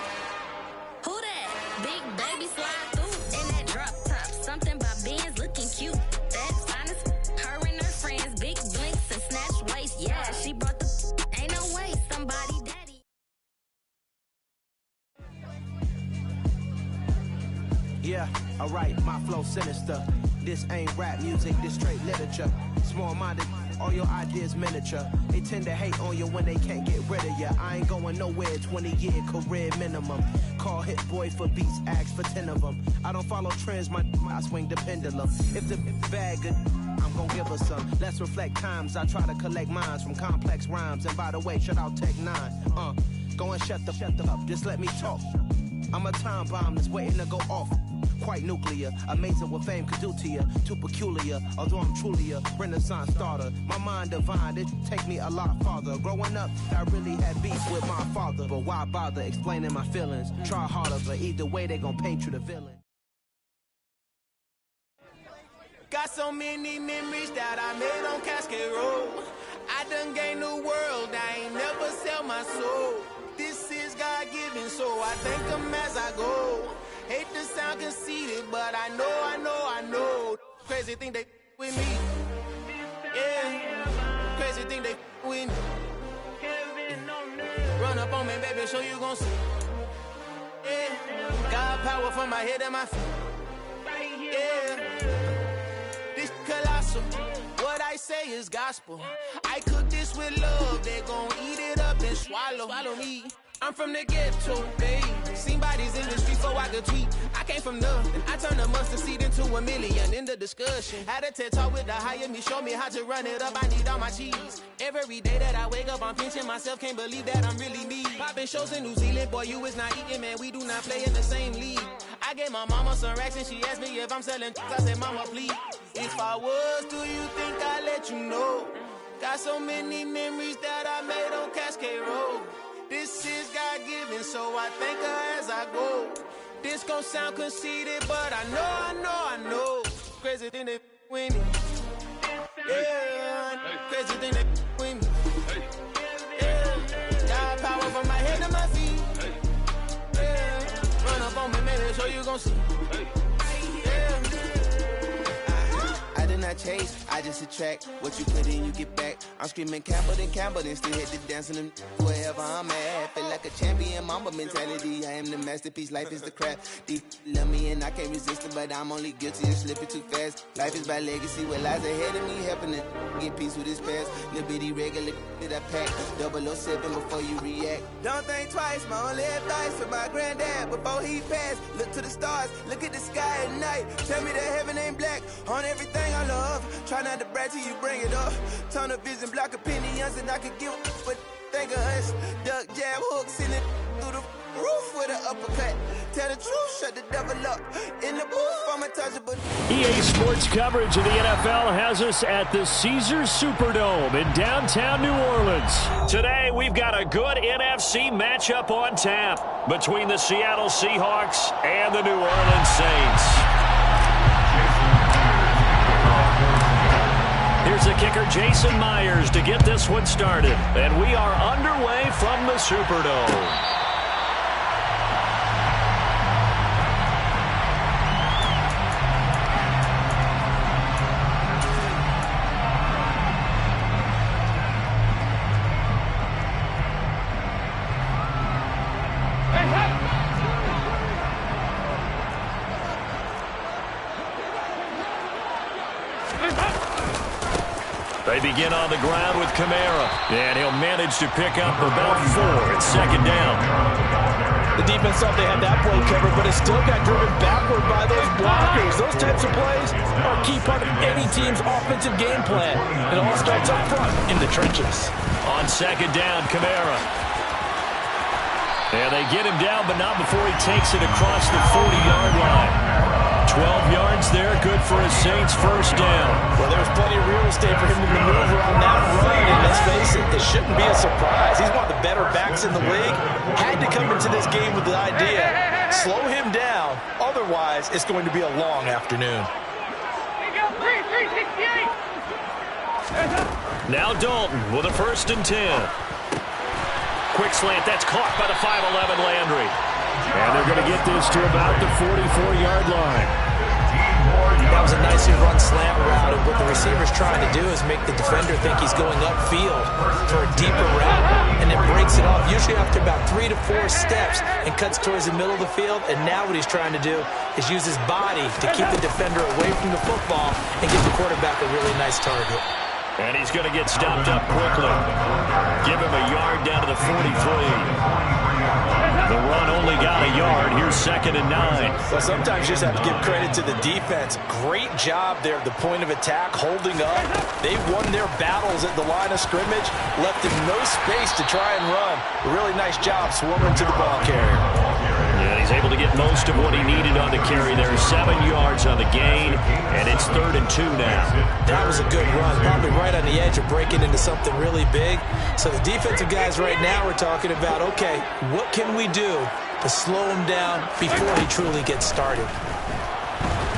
Who that? Big baby slide through in that drop top. Something by Benz looking cute. That's honest. Her and her friends, big blinks and snatch waist. Yeah, she brought the. Ain't no way somebody daddy. Yeah, alright, my flow sinister. This ain't rap music, this straight literature. Small-minded, all your ideas miniature. They tend to hate on you when they can't get rid of you. I ain't going nowhere, 20-year career minimum. Call Hit Boy for beats, ask for 10 of them. I don't follow trends, I swing the pendulum. If the bag good, I'm gonna give her some. Let's reflect times, I try to collect minds from complex rhymes. And by the way, shut out Tech 9. Go and shut the up, just let me talk. I'm a time bomb that's waiting to go off. Quite nuclear, amazing what fame could do to you. Too peculiar, although I'm truly a renaissance starter. My mind divine, it take me a lot farther. Growing up, I really had beef with my father. But why bother explaining my feelings? Try harder, but either way they gon' paint you the villain. Got so many memories that I made on Cascade Road. I done gained the world, I ain't never sell my soul. This is God-given, so I thank him as I go. Hate to sound conceited, but I know. Crazy thing they with me. Yeah. Crazy thing they with me. Run up on me, baby, show you gon' see. Yeah. God power from my head and my feet. Yeah. This colossal. What I say is gospel. I cook this blessed with love, they gon' eat it up and swallow me. I'm from the ghetto, babe. Seen bodies in the street so I could tweet. I came from nothing. I turned a mustard seed into $1 million in the discussion. Had a TED talk with the higher me, show me how to run it up. I need all my cheese. Every day that I wake up, I'm pinching myself. Can't believe that I'm really me. Popping shows in New Zealand, boy, you is not eating, man. We do not play in the same league. I gave my mama some racks and she asked me if I'm selling. I said, mama, please. If I was, do you think I'd let you know? Got so many memories that I made on Cascade Road. This is God-given, so I thank her as I go. This gon' sound conceited, but I know. Crazy than they with me. Yeah, crazy than they with me. Yeah, got power from my head to my feet. Yeah, run up on me, maybe, so you gon' see. I did not chase, I just attract. What you put in, you get back. I'm screaming Campbell, then still hit the dancing and wherever I'm at. Feel like a champion, mamba mentality. I am the masterpiece, life is the crap. Deep love me and I can't resist it, but I'm only guilty of slipping too fast. Life is by legacy, what lies ahead of me, helping to get peace with this past. Little bitty regular that I pack. 007 before you react. Don't think twice, my only advice for my granddad before he passed. Look to the stars, look at the sky at night. Tell me that heaven ain't black on everything I love. Try not to brag till you bring it up. Tunnel vision, block opinions, and I could give but think of us. Duck, jab, hooks in it through the roof with an uppercut. Tell the truth, shut the devil up. In the booth, I'm untouchable. EA Sports coverage of the NFL has us at the Caesars Superdome in downtown New Orleans. Today, we've got a good NFC matchup on tap between the Seattle Seahawks and the New Orleans Saints. Here's the kicker, Jason Myers, to get this one started. And we are underway from the Superdome. They begin on the ground with Kamara, and he'll manage to pick up about 4 at second down. The defense thought they had that play covered, but it still got driven backward by those blockers. Those types of plays are a key part of any team's offensive game plan. It all starts up front in the trenches. On second down, Kamara. And they get him down, but not before he takes it across the 40-yard line. 12 yards there, good for a Saints first down. Well, there's plenty of real estate for him to maneuver on that run, and let's face it, this shouldn't be a surprise. He's one of the better backs in the league. Had to come into this game with the idea, slow him down, otherwise it's going to be a long afternoon. Now Dalton with a 1st and 10. Quick slant, that's caught by the 5'11" Landry. And they're going to get this to about the 44-yard line. That was a nicely run slant route, and what the receiver's trying to do is make the defender think he's going upfield for a deeper route, and then breaks it off, usually after about 3 to 4 steps, and cuts towards the middle of the field. And now what he's trying to do is use his body to keep the defender away from the football and give the quarterback a really nice target. And he's going to get stopped up quickly. Give him a yard down to the 43. The run only got a yard. Here's 2nd and 9. Well, sometimes you just have to give credit to the defense. Great job there at the point of attack, holding up. They won their battles at the line of scrimmage, left him no space to try and run. A really nice job swarming to the ball carrier. Yeah, he's able to get most of what he needed on the carry there. 7 yards on the gain, and it's 3rd and 2 now. That was a good run, probably right on the edge of breaking into something really big. So the defensive guys right now are talking about, okay, what can we do to slow him down before he truly gets started?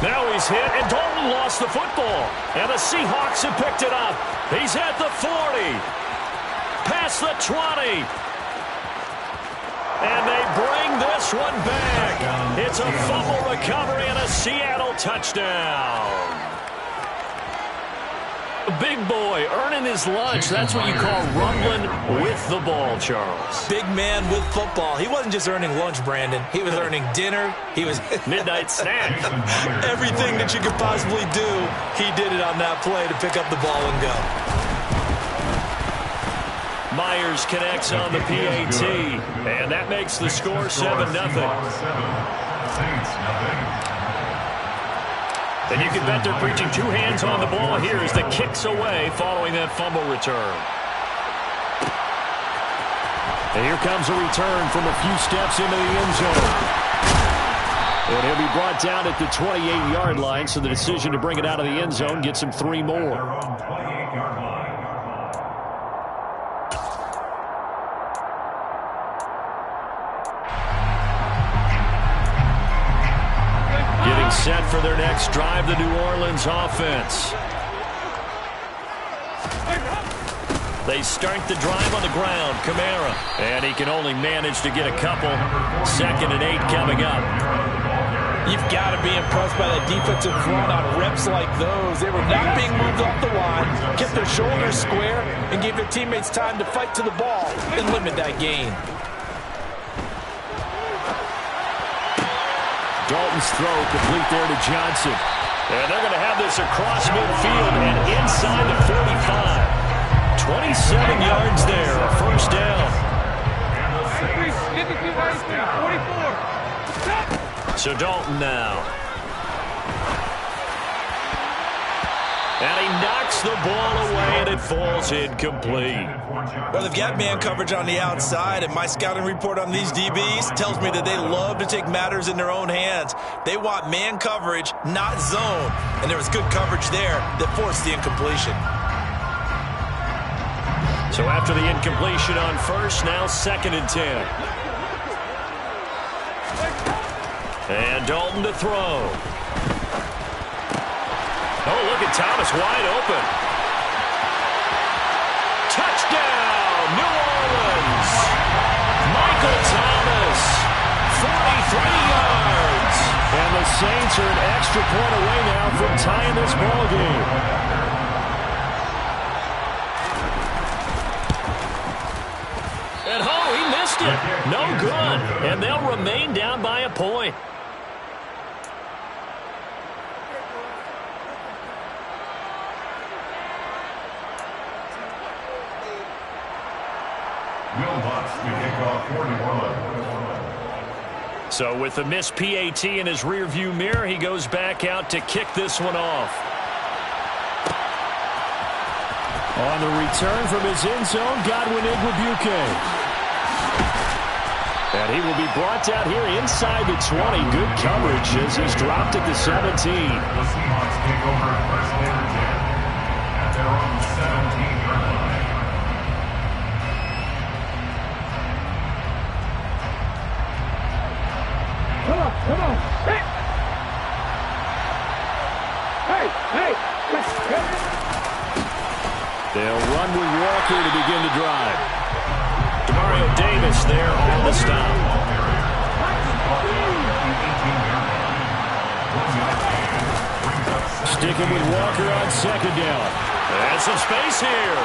Now he's hit, and Dalton lost the football. And the Seahawks have picked it up. He's at the 40. Past the 20. And they bring this one back. It's a fumble recovery and a Seattle touchdown. Big boy earning his lunch. That's what you call rumbling with the ball, Charles. Big man with football. He wasn't just earning lunch, Brandon. He was earning dinner. He was midnight snack. Everything that you could possibly do, he did it on that play to pick up the ball and go. Myers connects on the PAT, and that makes the score 7-0. And you can bet they're preaching two hands on the ball here as the kick's away following that fumble return. And here comes a return from a few steps into the end zone. And he'll be brought down at the 28-yard line, so the decision to bring it out of the end zone gets him 3 more. Getting set for their next drive, the New Orleans offense. They start the drive on the ground. Kamara. And he can only manage to get a couple. 2nd and 8 coming up. You've got to be impressed by that defensive front on reps like those. They were not being moved off the line, kept their shoulders square, and gave their teammates time to fight to the ball and limit that gain. Dalton's throw complete there to Johnson. And they're going to have this across midfield and inside the 45. 27 yards there, a first down. So Dalton now. And he knocks the ball away, and it falls incomplete. Well, they've got man coverage on the outside, and my scouting report on these DBs tells me that they love to take matters in their own hands. They want man coverage, not zone. And there was good coverage there that forced the incompletion. So after the incompletion on first, now 2nd and 10. And Dalton to throw. Oh, look at Thomas wide open. Touchdown, New Orleans. Michael Thomas, 43 yards. And the Saints are an extra point away now from tying this ball game. No good, and they'll remain down by a point. Will Lutz to kick off 41. So with the missed PAT in his rearview mirror, he goes back out to kick this one off. On the return from his end zone, Godwin Igwebuike. And he will be brought down here inside the 20. Good coverage as he's dropped at the 17. The Seahawks take over at first and 10 at their own 17-yard line. Come on. Hey. They'll run with Walker to begin the drive. Demario Davis there on the stop. Sticking with Walker on 2nd down. And some space here.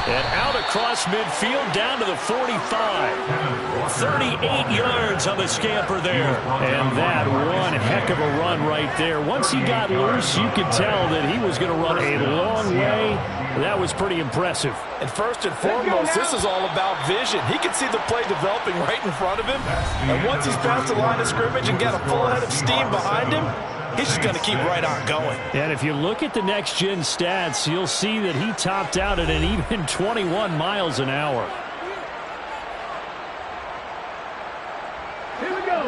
And out across midfield down to the 45. 38 yards on the scamper there. And that one heck of a run right there. Once he got loose, you could tell that he was going to run a long way. That was pretty impressive. And first and foremost, this is all about vision. He can see the play developing right in front of him. And once he's past the line of scrimmage and got a full head of steam behind him, he's just going to keep right on going. And if you look at the next-gen stats, you'll see that he topped out at an even 21 miles an hour. Here we go.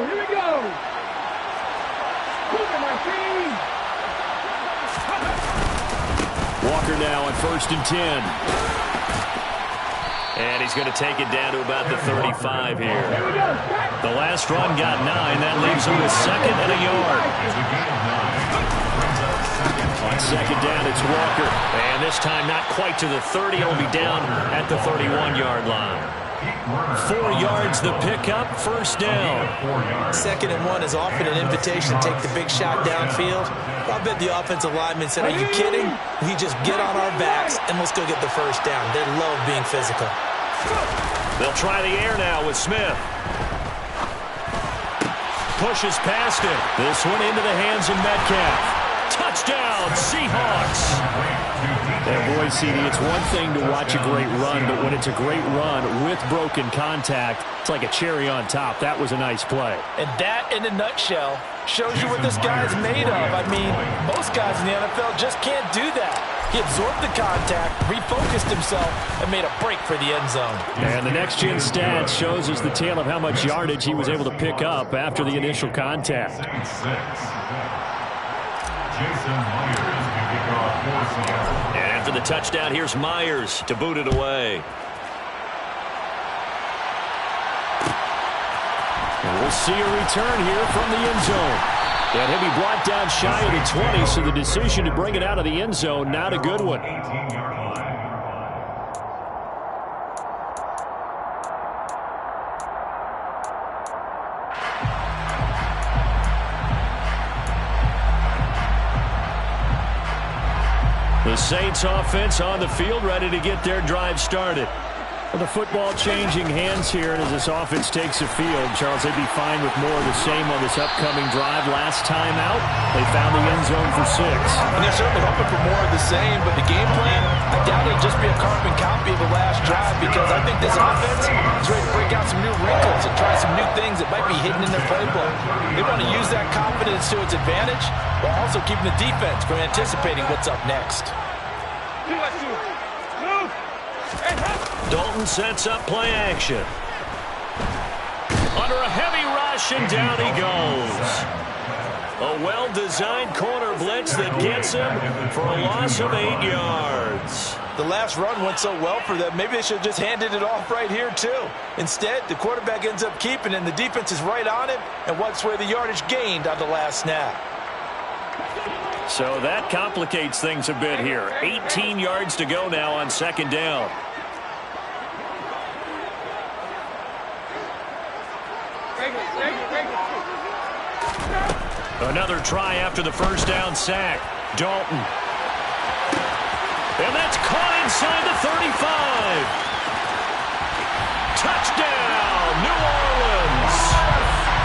Walker now on 1st and 10. And he's going to take it down to about the 35 here. The last run got 9. That leaves him with 2nd and a yard. On 2nd down, it's Walker. And this time not quite to the 30. He'll be down at the 31-yard line. 4 yards the pickup, first down. 2nd and 1 is often an invitation to take the big shot downfield. I bet the offensive lineman said, are you kidding? We just get on our backs and let's go get the first down. They love being physical. They'll try the air now with Smith. Pushes past it. This one into the hands of Metcalf. Touchdown, Seahawks. And boy, CD, it's one thing to watch a great run, but when it's a great run with broken contact, it's like a cherry on top. That was a nice play. And that, in a nutshell, shows you what this guy's made of. I mean, most guys in the NFL just can't do that. He absorbed the contact, refocused himself, and made a break for the end zone. And the next-gen stats shows us the tale of how much yardage he was able to pick up after the initial contact. And after the touchdown, here's Myers to boot it away. And we'll see a return here from the end zone. And he'll be brought down shy of the 20, so the decision to bring it out of the end zone, not a good one. The Saints offense on the field, ready to get their drive started. Well, the football changing hands here, and as this offense takes the field, Charles, they'd be fine with more of the same on this upcoming drive. Last time out, they found the end zone for 6. And they're certainly hoping for more of the same, but the game plan, I doubt it'll just be a carbon copy of the last drive, because I think this offense is ready to break out some new wrinkles and try some new things that might be hidden in their playbook. They want to use that confidence to its advantage, while also keeping the defense from anticipating what's up next. Dalton sets up play action. Under a heavy rush, and down he goes. A well-designed corner blitz that gets him for a loss of 8 yards. The last run went so well for them, maybe they should have just handed it off right here, too. Instead, the quarterback ends up keeping it, and the defense is right on him, and what's where the yardage gained on the last snap. So that complicates things a bit here. 18 yards to go now on second down. Another try after the first down sack. Dalton. And that's caught inside the 35. Touchdown, New Orleans.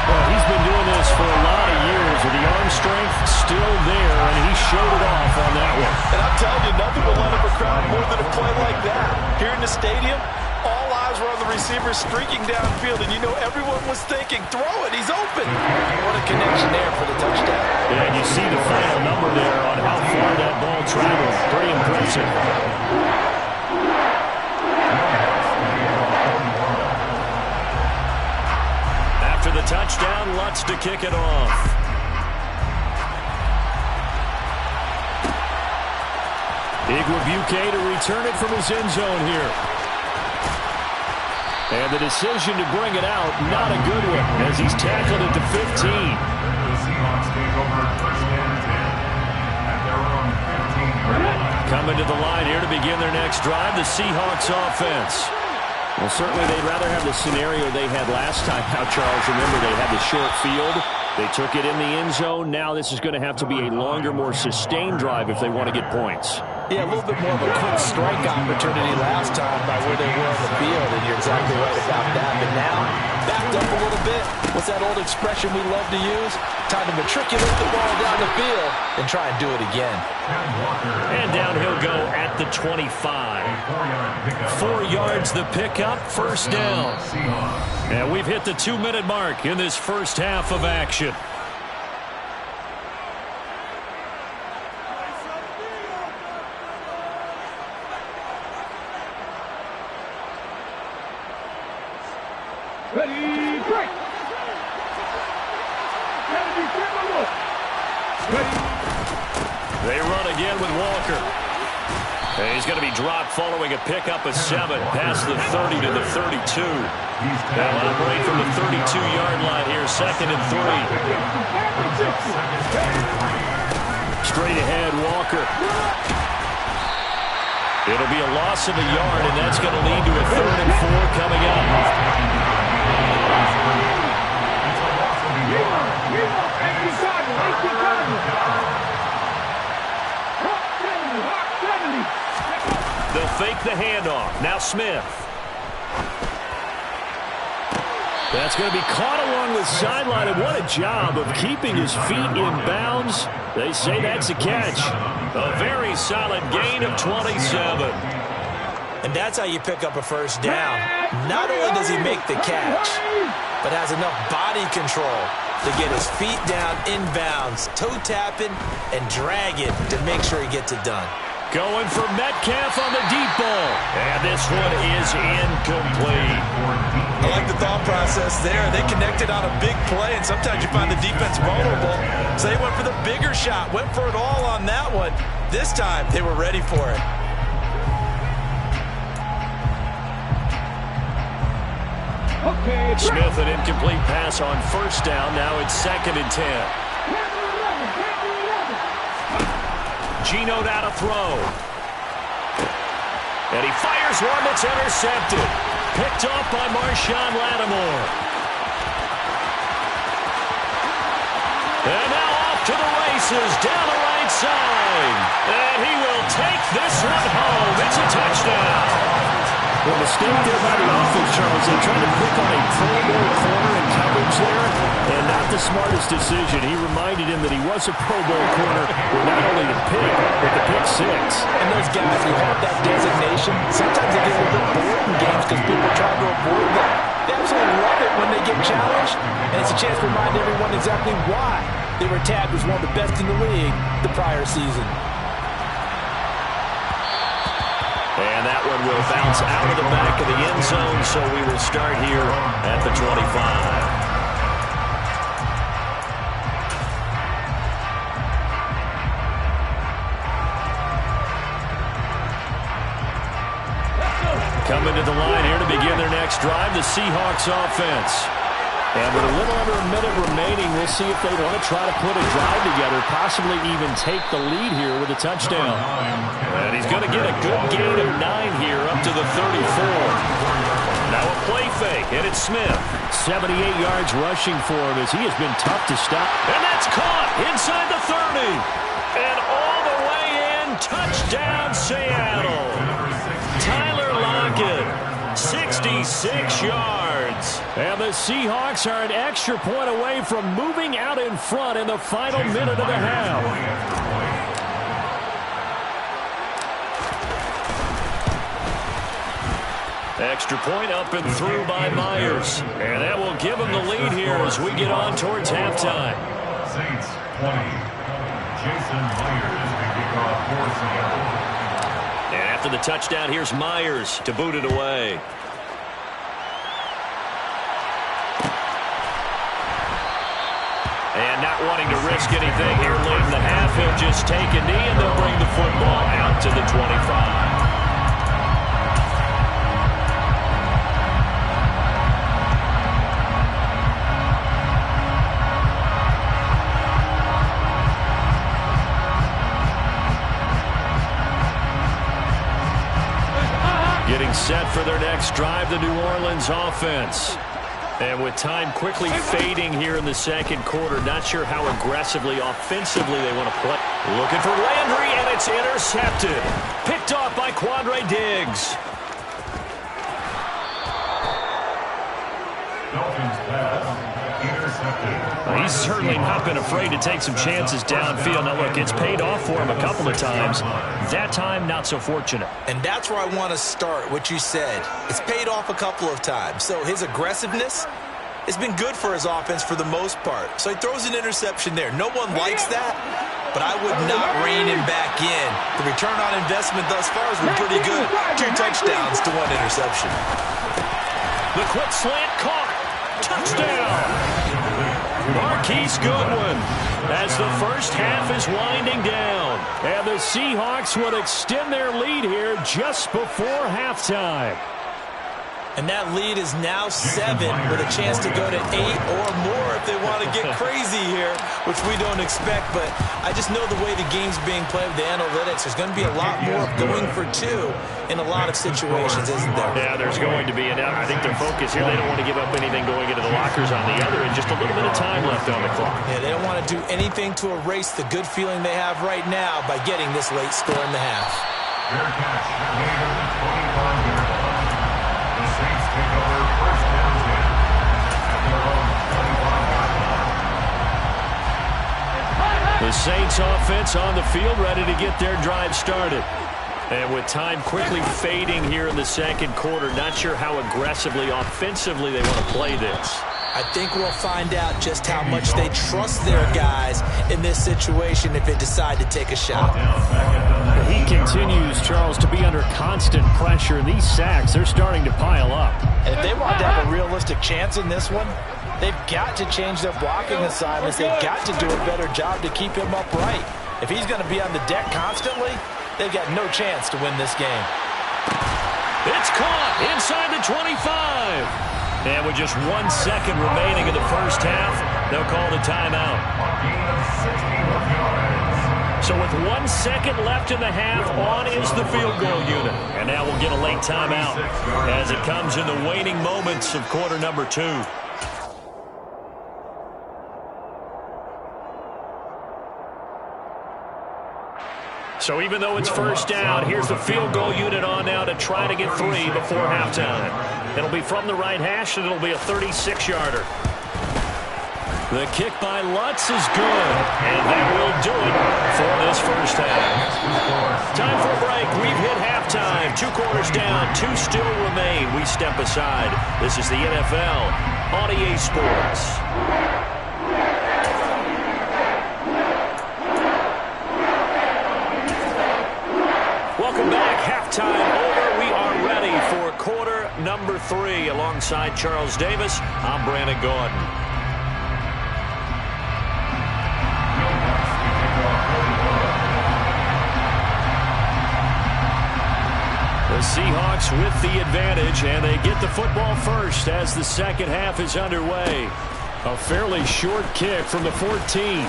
Well, he's been doing this for a lot of years, with the arm strength still there, and he showed it off on that one. And I'm telling you, nothing will let up a crowd more than a play like that. Here in the stadium, all eyes were on the receiver streaking downfield, and you know everyone was thinking, throw it, he's open. What a connection there for the touchdown. Yeah, and you see the final number there on how far that ball traveled. Pretty impressive. After the touchdown, Lutz to kick it off. Igwebuike to return it from his end zone here. And the decision to bring it out, not a good one, as he's tackled at the 15. The Seahawks take over first and 10 at their own 15-yard line. Coming to the line here to begin their next drive, the Seahawks offense. Well, certainly they'd rather have the scenario they had last time out, Charles. Remember, they had the short field. They took it in the end zone. Now this is going to have to be a longer, more sustained drive if they want to get points. Yeah, a little bit more of a quick strike opportunity last time by where they were on the field, and you're exactly right about that. But now, backed up a little bit. What's that old expression we love to use? Time to matriculate the ball down the field and try and do it again. And down he'll go at the 25. 4 yards the pickup, first down. And we've hit the 2-minute mark in this first half of action. Ready, break. They run again with Walker. And he's going to be dropped following a pickup of 7 past the 30 to the 32. They'll operate from the 32-yard line here, second and 3. Straight ahead, Walker. It'll be a loss of a yard, and that's going to lead to a 3rd and 4 coming up. They'll fake the handoff. Now Smith. That's going to be caught along the sideline, and what a job of keeping his feet in bounds. They say that's a catch. A very solid gain of 27. And that's how you pick up a first down. Not only does he make the catch, but has enough body control to get his feet down inbounds, toe tapping, and dragging to make sure he gets it done. Going for Metcalf on the deep ball. And this one is incomplete. I like the thought process there. They connected on a big play, and sometimes you find the defense vulnerable. So they went for the bigger shot, went for it all on that one. This time, they were ready for it. Smith, an incomplete pass on first down. Now it's 2nd and 10. Geno now to throw. And he fires one that's intercepted. Picked off by Marshawn Lattimore. And now off to the races down the right side. And he will take this one home. It's a touchdown. Well, mistake there by the offense, Charles. They tried to pick on a Pro Bowl corner in coverage there, and not the smartest decision. He reminded him that he was a Pro Bowl corner with not only the pick, but the pick six. And those guys who have that designation, sometimes they get a little bit bored in games because people try to avoid them. They absolutely love it when they get challenged, and it's a chance to remind everyone exactly why they were tagged as one of the best in the league the prior season. And that one will bounce out of the back of the end zone, so we will start here at the 25. Coming to the line here to begin their next drive, the Seahawks offense. And with a little under a minute remaining, we'll see if they want to try to put a drive together, possibly even take the lead here with a touchdown. And he's going to get a good gain of 9 here up to the 34. Now a play fake, and it's Smith. 78 yards rushing for him as he has been tough to stop. And that's caught inside the 30. And all the way in, touchdown Seattle. Tyler Lockett, 66 yards. And the Seahawks are an extra point away from moving out in front in the final minute of the half. Extra point up and through by Myers. And that will give him the lead here as we get on towards halftime. Saints 20. Jason Myers to kick off for Seattle. And after the touchdown, here's Myers to boot it away. And not wanting to risk anything here late in the half, he'll just take a knee and they'll bring the football out to the 25. Getting set for their next drive, the New Orleans offense. And with time quickly fading here in the second quarter, not sure how aggressively, offensively they want to play. Looking for Landry, and it's intercepted. Picked off by Quandre Diggs. Dolphins pass, intercepted. He's certainly not been afraid to take some chances downfield. Now, look, it's paid off for him a couple of times. That time, not so fortunate. And that's where I want to start, what you said. It's paid off a couple of times. So his aggressiveness has been good for his offense for the most part. So he throws an interception there. No one likes that, but I would not rein him back in. The return on investment thus far has been pretty good. 2 touchdowns to 1 interception. The quick slant caught. Touchdown. Marquise Goodwin as the first half is winding down. And the Seahawks would extend their lead here just before halftime. And that lead is now 7 with a chance to go to 8 or more if they want to get crazy here, which we don't expect. But I just know the way the game's being played with the analytics, there's going to be a lot more going for 2 in a lot of situations, isn't there? Yeah, there's going to be. And I think their focus here, they don't want to give up anything going into the lockers on the other, and just a little bit of time left on the clock. Yeah, they don't want to do anything to erase the good feeling they have right now by getting this late score in the half. Fair catch, later than 25 yards. The Saints take over first down 10. The Saints offense on the field, ready to get their drive started. And with time quickly fading here in the second quarter, not sure how aggressively, offensively they want to play this. I think we'll find out just how much they trust their guys in this situation if they decide to take a shot. He continues, Charles, to be under constant pressure. These sacks, they're starting to pile up. And if they want to have a realistic chance in this one, they've got to change their blocking assignments. They've got to do a better job to keep him upright. If he's going to be on the deck constantly, they've got no chance to win this game. It's caught inside the 25. And with just 1 second remaining in the first half, they'll call the timeout. So with 1 second left in the half, on is the field goal unit. And now we'll get a late timeout as it comes in the waning moments of quarter number 2. So even though it's first down, here's the field goal unit on now to try to get 3 before halftime. It'll be from the right hash, and it'll be a 36-yarder. The kick by Lutz is good, and that will do it for this first half. Time for a break. We've hit halftime. 2 quarters down, 2 still remain. We step aside. This is the NFL on EA Sports. Welcome back. Halftime over. We are ready for quarter number 3. Alongside Charles Davis, I'm Brandon Gaudin. The Seahawks with the advantage, and they get the football first as the second half is underway. A fairly short kick from the 14.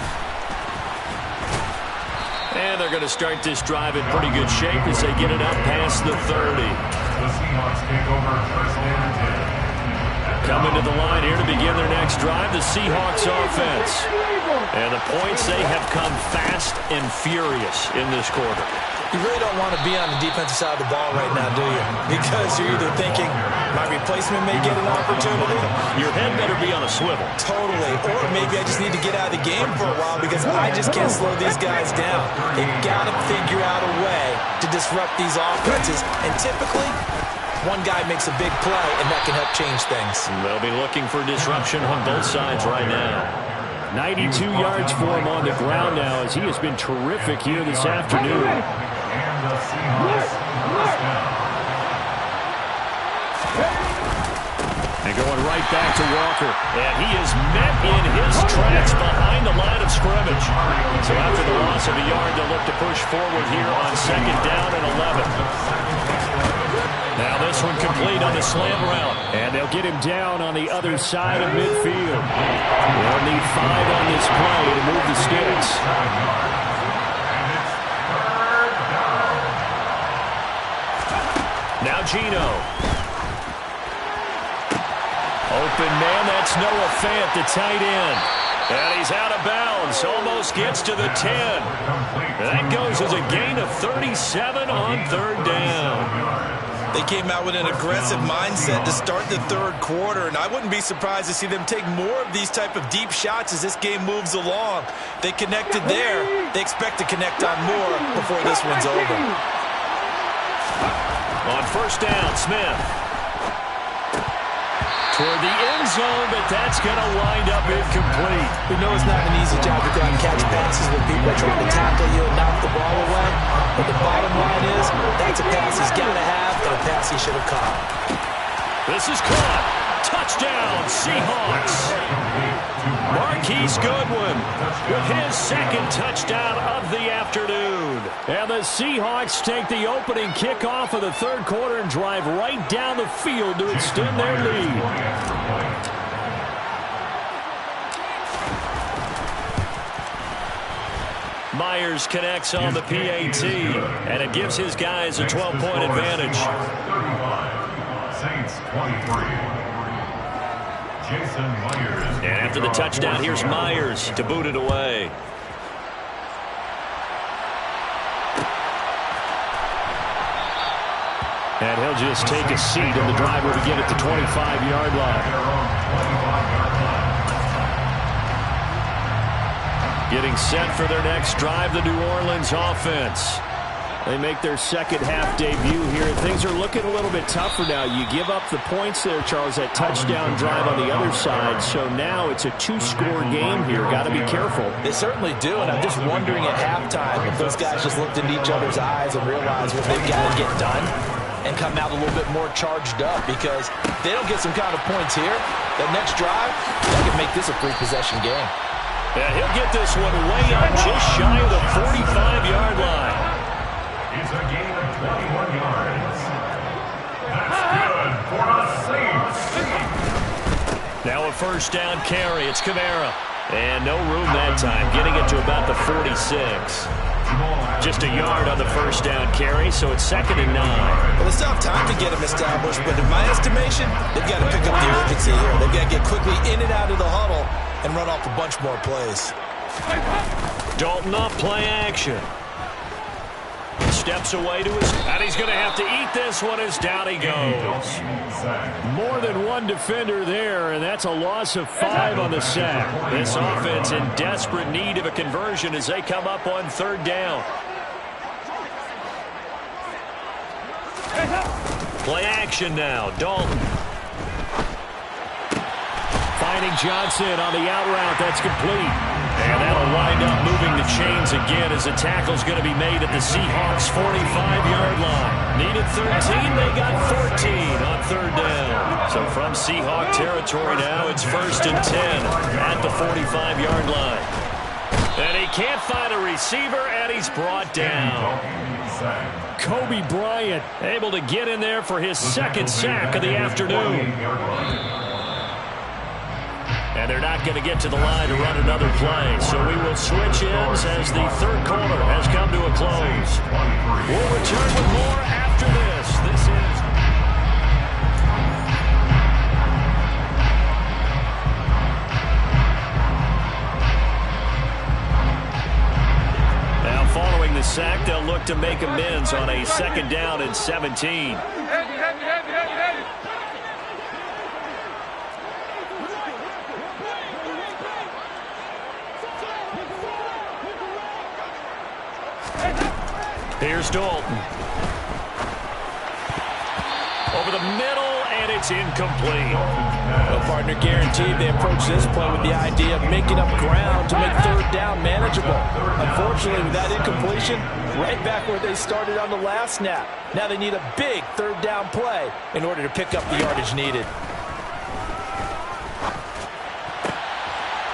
And they're going to start this drive in pretty good shape as they get it up past the 30. The Seahawks take over first and 10. Coming to the line here to begin their next drive, the Seahawks offense. And the points, they have come fast and furious in this quarter. You really don't want to be on the defensive side of the ball right now, do you? Because you're either thinking, my replacement may get an opportunity. Your head better be on a swivel. Totally. Or maybe I just need to get out of the game for a while because I just can't slow these guys down. They've got to figure out a way to disrupt these offenses. And typically, one guy makes a big play, and that can help change things. They'll be looking for disruption on both sides right now. 92 yards for him on the ground now as he has been terrific here this afternoon. And the Seahawks first down. And going right back to Walker. And he is met in his tracks behind the line of scrimmage. So after the loss of a yard, they'll look to push forward here on second down and 11. Now this one complete on the slant route. And they'll get him down on the other side of midfield. They'll need 5 on this play to move the sticks. Now Geno. Open man, that's Noah Fant, the tight end. And he's out of bounds, almost gets to the 10. That goes as a gain of 37 on third down. They came out with an aggressive mindset to start the third quarter, and I wouldn't be surprised to see them take more of these type of deep shots as this game moves along. They connected there. They expect to connect on more before this one's over. On first down, Smith. Toward the end zone, but that's going to wind up incomplete. We know it's not an easy job to go out and catch passes when people are trying to tackle you and knock the ball away. But the bottom line is, that's a pass he's got to have and a pass he should have caught. This is caught. Touchdown, Seahawks. Marquise Goodwin with his second touchdown of the afternoon. And the Seahawks take the opening kickoff of the third quarter and drive right down the field to extend their lead. Myers connects on the PAT, and it gives his guys a 12-point advantage. 35, Saints 23. Jason Myers. And after the touchdown, here's Myers to boot it away. And he'll just take a seat, and the drive will begin at the 25-yard line. Getting set for their next drive, the New Orleans offense. They make their second half debut here. Things are looking a little bit tougher now. You give up the points there, Charles, that touchdown drive on the other side. So now it's a two-score game here. Got to be careful. They certainly do, and I'm just wondering at halftime if those guys just looked into each other's eyes and realized what they've got to get done and come out a little bit more charged up, because if they don't get some kind of points here, that next drive, that could make this a three-possession game. Yeah, he'll get this one way up just shy of the 45-yard line. It's a gain of 21 yards. That's good for the Saints. Now a first down carry. It's Kamara. And no room that time, getting it to about the 46. Just a yard on the first down carry, so it's 2nd and 9. Well, it's not time to get him established, but in my estimation, they've got to pick up the urgency here. They've got to get quickly in and out of the huddle and run off a bunch more plays. Dalton off play action. Steps away to his, and he's going to have to eat this one as down he goes. More than one defender there, and that's a loss of 5 on the sack. This offense in desperate need of a conversion as they come up on 3rd down. Play action now, Dalton. Finding Johnson on the out route, that's complete. And that'll wind up moving the chains again as the tackle's going to be made at the Seahawks' 45-yard line. Needed 13, they got 14 on 3rd down. So from Seahawk territory now, it's 1st and 10 at the 45-yard line. And he can't find a receiver, and he's brought down. Kobe Bryant able to get in there for his 2nd sack of the afternoon. And they're not going to get to the line to run another play. So we will switch ends as the 3rd quarter has come to a close. We'll return with more after this. This is... Now following the sack, they'll look to make amends on a 2nd down and 17. Here's Dalton. Over the middle, and it's incomplete. No partner guaranteed. They approach this play with the idea of making up ground to make 3rd down manageable. Unfortunately, with that incompletion, right back where they started on the last snap. Now they need a big 3rd down play in order to pick up the yardage needed.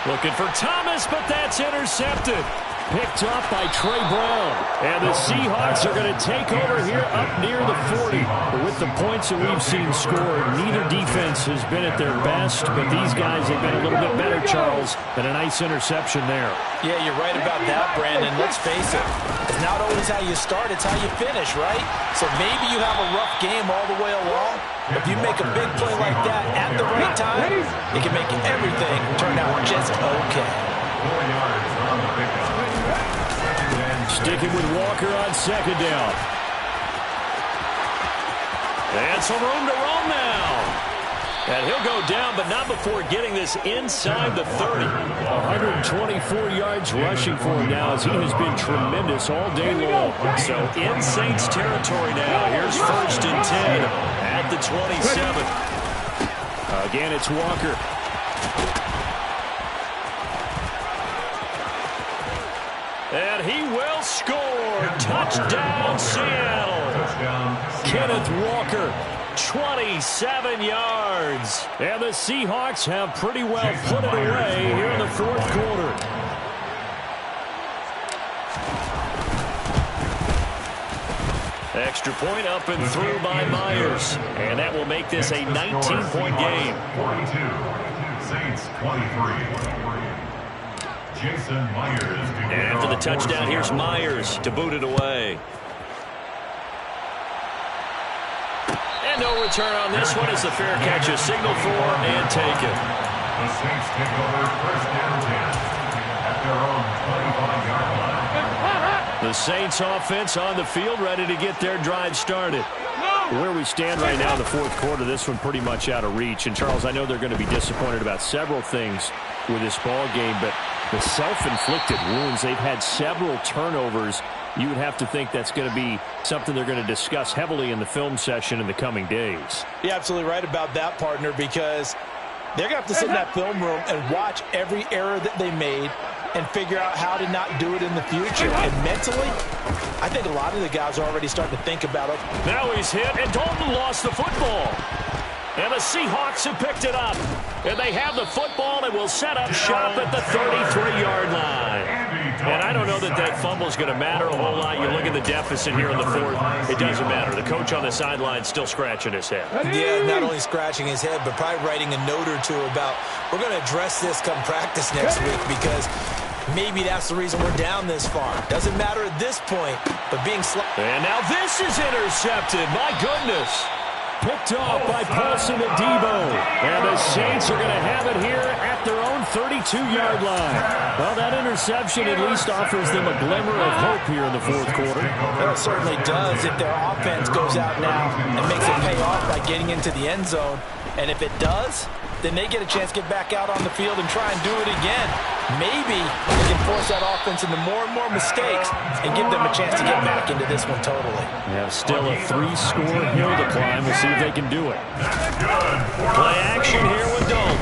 Looking for Thomas, but that's intercepted. Picked up by Trey Brown. And the Seahawks are going to take over here up near the 40. But with the points that we've seen scored, neither defense has been at their best. But these guys have been a little bit better, Charles, than a nice interception there. Yeah, you're right about that, Brandon. Let's face it. It's not always how you start, it's how you finish, right? So maybe you have a rough game all the way along. If you make a big play like that at the right time, it can make everything turn out just okay. 4 yards on the pickup. Sticking with Walker on 2nd down. And some room to roam now. And he'll go down, but not before getting this inside the 30. 124 yards rushing for him now as he has been tremendous all day long. So in Saints territory now. Here's 1st and 10 at the 27. Again, it's Walker. And he will score. Touchdown, Seattle. Kenneth Walker, 27 yards. And the Seahawks have pretty well put it away here in the 4th quarter. Extra point up and through by Myers. And that will make this a 19-point game. 42, Saints 23. Jason Myers. And after the touchdown, here's Myers to boot it away. And no return on this one as the fair catch is signaled for and taken. The Saints take over 1st and 10 at their own 25-yard line. The Saints offense on the field, ready to get their drive started. Where we stand right now in the 4th quarter, this one pretty much out of reach. And, Charles, I know they're going to be disappointed about several things with this ball game, but The self-inflicted wounds, they've had several turnovers. You would have to think that's going to be something they're going to discuss heavily in the film session in the coming days. You're absolutely right about that, partner, because they're going to have to sit in that film room and watch every error that they made and figure out how to not do it in the future. And mentally, I think a lot of the guys are already starting to think about it. Now he's hit, and Dalton lost the football. And the Seahawks have picked it up. And they have the football and will set up shop at the 33-yard line. And I don't know that that fumble is going to matter a whole lot. You look at the deficit here in the fourth. It doesn't matter. The coach on the sideline still scratching his head. Yeah, not only scratching his head, but probably writing a note or two about, we're going to address this come practice next week, because maybe that's the reason we're down this far. Doesn't matter at this point, but being slow. And now this is intercepted. My goodness. Picked off by Paulson Adebo. And the Saints are going to have it here at their own 32-yard line. Well, that interception at least offers them a glimmer of hope here in the fourth quarter. Well, it certainly does if their offense goes out now and makes it pay off by getting into the end zone. And if it does, then they get a chance to get back out on the field and try and do it again. Maybe they can force that offense into more and more mistakes and give them a chance to get back into this one totally. Yeah, still a 3-score hill to climb. We'll see if they can do it. Play action here with Dalton.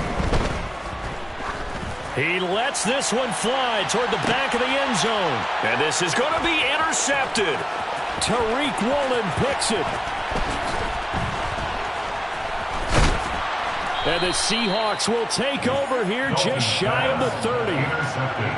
He lets this one fly toward the back of the end zone. And this is going to be intercepted. Tariq Woolen picks it. And the Seahawks will take over here just shy of the 30.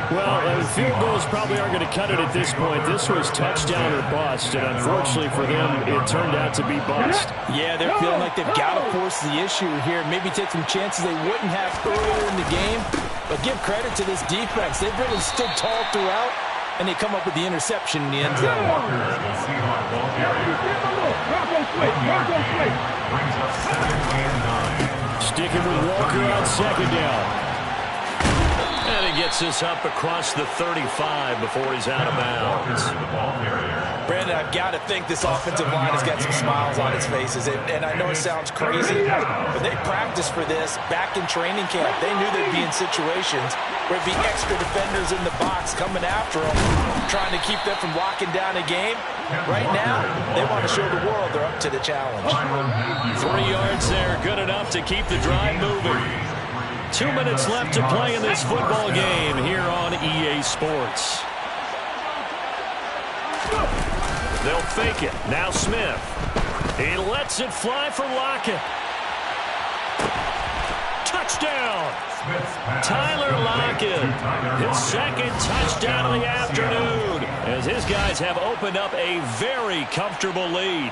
Well, field goals probably aren't going to cut it at this point. This was touchdown or bust, and unfortunately for them, it turned out to be bust. Yeah, they're feeling like they've got to force the issue here. Maybe take some chances they wouldn't have earlier in the game. But give credit to this defense. They've really stood tall throughout, and they come up with the interception in the end zone. Sticking with Walker on second down. And he gets this up across the 35 before he's out of bounds. Brandon, I've got to think this offensive line has got some smiles on its faces. And I know it sounds crazy, but they practiced for this back in training camp. They knew they'd be in situations where it'd be extra defenders in the box coming after them, trying to keep them from locking down a game. Right now, they want to show the world they're up to the challenge. 3 yards there, good enough to keep the drive moving. 2 minutes left to play in this football game here on EA Sports. They'll fake it. Now Smith. He lets it fly for Lockett. Touchdown! Tyler Lockett, his second touchdown of the afternoon, as his guys have opened up a very comfortable lead.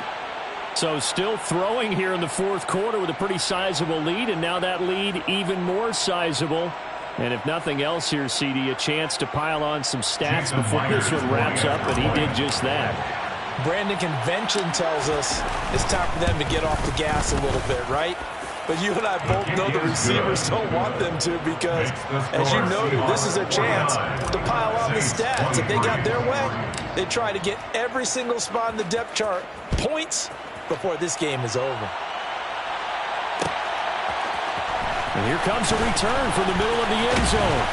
So still throwing here in the fourth quarter with a pretty sizable lead, and now that lead even more sizable. And if nothing else here, CD, a chance to pile on some stats before this one wraps up, and he did just that. Brandon, convention tells us it's time for them to get off the gas a little bit, right? But you and I both know the receivers don't want them to, because, as you noted, this is their chance to pile on the stats. If they got their way, they try to get every single spot in the depth chart points before this game is over. And here comes a return from the middle of the end zone.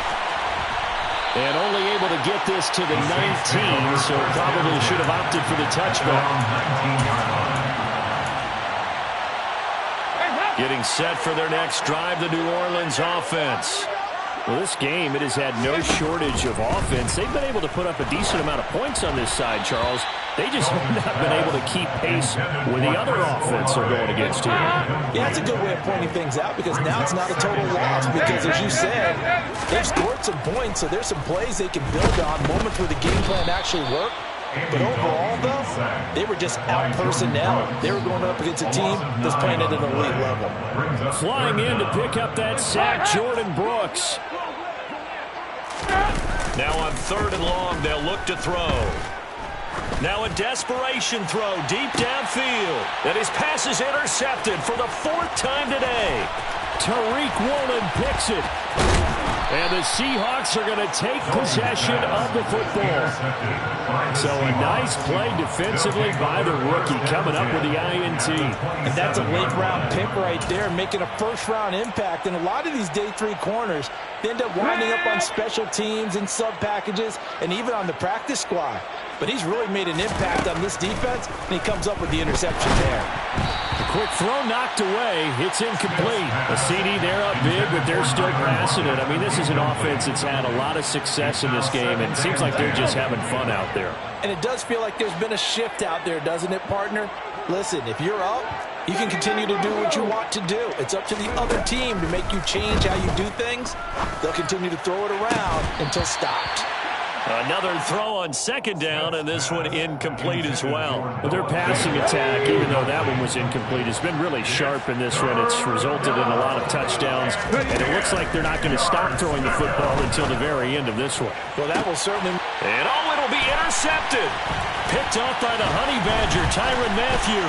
And only able to get this to the 19, so probably should have opted for the touchback. Getting set for their next drive, the New Orleans offense. Well, this game, it has had no shortage of offense. They've been able to put up a decent amount of points on this side, Charles. They just have not been able to keep pace with the other offense they're going against here. Yeah, that's a good way of pointing things out, because now it's not a total loss, because, as you said, they've scored some points, so there's some plays they can build on, moments where the game plan actually worked. But overall, though, they were just out personnel. They were going up against a team that's playing at an elite level. Flying in to pick up that sack, Jordan Brooks. Now on 3rd and long, they'll look to throw. Now a desperation throw deep downfield. And his pass is intercepted for the 4th time today. Tariq Woolen picks it. And the Seahawks are going to take possession of the football. So a nice play defensively by the rookie coming up with the INT. And that's a late-round pick right there, making a first-round impact. And a lot of these day 3 corners, they end up winding up on special teams and sub-packages and even on the practice squad. But he's really made an impact on this defense, and he comes up with the interception there. A quick throw knocked away. It's incomplete. A CD there up big, but they're still passing it. I mean, this is an offense that's had a lot of success in this game, and it seems like they're just having fun out there. And it does feel like there's been a shift out there, doesn't it, partner? Listen, if you're up, you can continue to do what you want to do. It's up to the other team to make you change how you do things. They'll continue to throw it around until stopped. Another throw on second down, and this one incomplete as well. But their passing attack, even though that one was incomplete, has been really sharp in this one. It's resulted in a lot of touchdowns, and it looks like they're not going to stop throwing the football until the very end of this one. Well, that will certainly... And it'll be intercepted. Picked off by the Honey Badger, Tyrann Mathieu.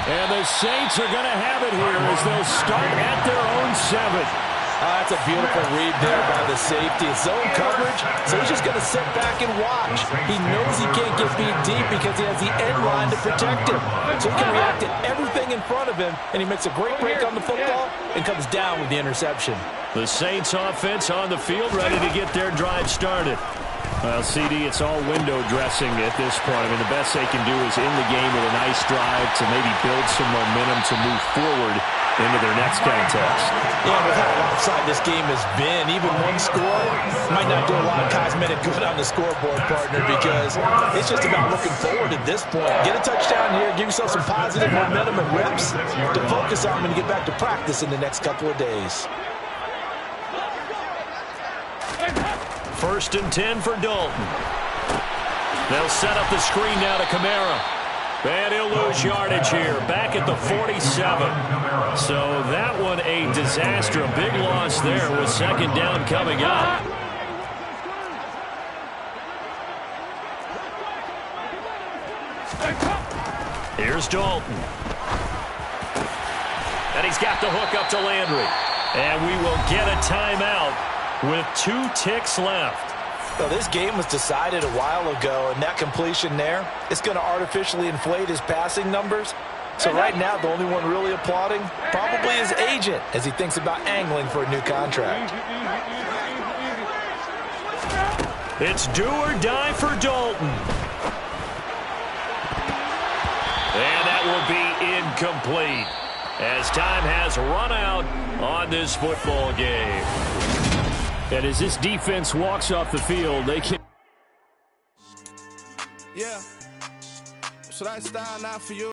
And the Saints are going to have it here as they'll start at their own 7. That's a beautiful read there by the safety. It's zone coverage, so he's just going to sit back and watch. He knows he can't get beat deep because he has the end line to protect him. So he can react to everything in front of him, and he makes a great break on the football and comes down with the interception. The Saints offense on the field, ready to get their drive started. Well, CD, it's all window dressing at this point. I mean, the best they can do is end the game with a nice drive to maybe build some momentum to move forward into their next contest. Yeah, with how lopsided this game has been, even one score might not do a lot of cosmetic good on the scoreboard, partner, because it's just about looking forward at this point. Get a touchdown here, give yourself some positive momentum and reps to focus on when you get back to practice in the next couple of days. 1st and 10 for Dalton. They'll set up the screen now to Kamara. And he'll lose yardage here, back at the 47. So that one a disaster. A big loss there with second down coming up. Here's Dalton. And he's got the hook up to Landry. And we will get a timeout with 2 ticks left. Well, this game was decided a while ago, and that completion there, it's going to artificially inflate his passing numbers. So right now, the only one really applauding probably his agent as he thinks about angling for a new contract. It's do or die for Dalton. And that will be incomplete as time has run out on this football game. And as this defense walks off the field, they can... Yeah. Should I style now for you?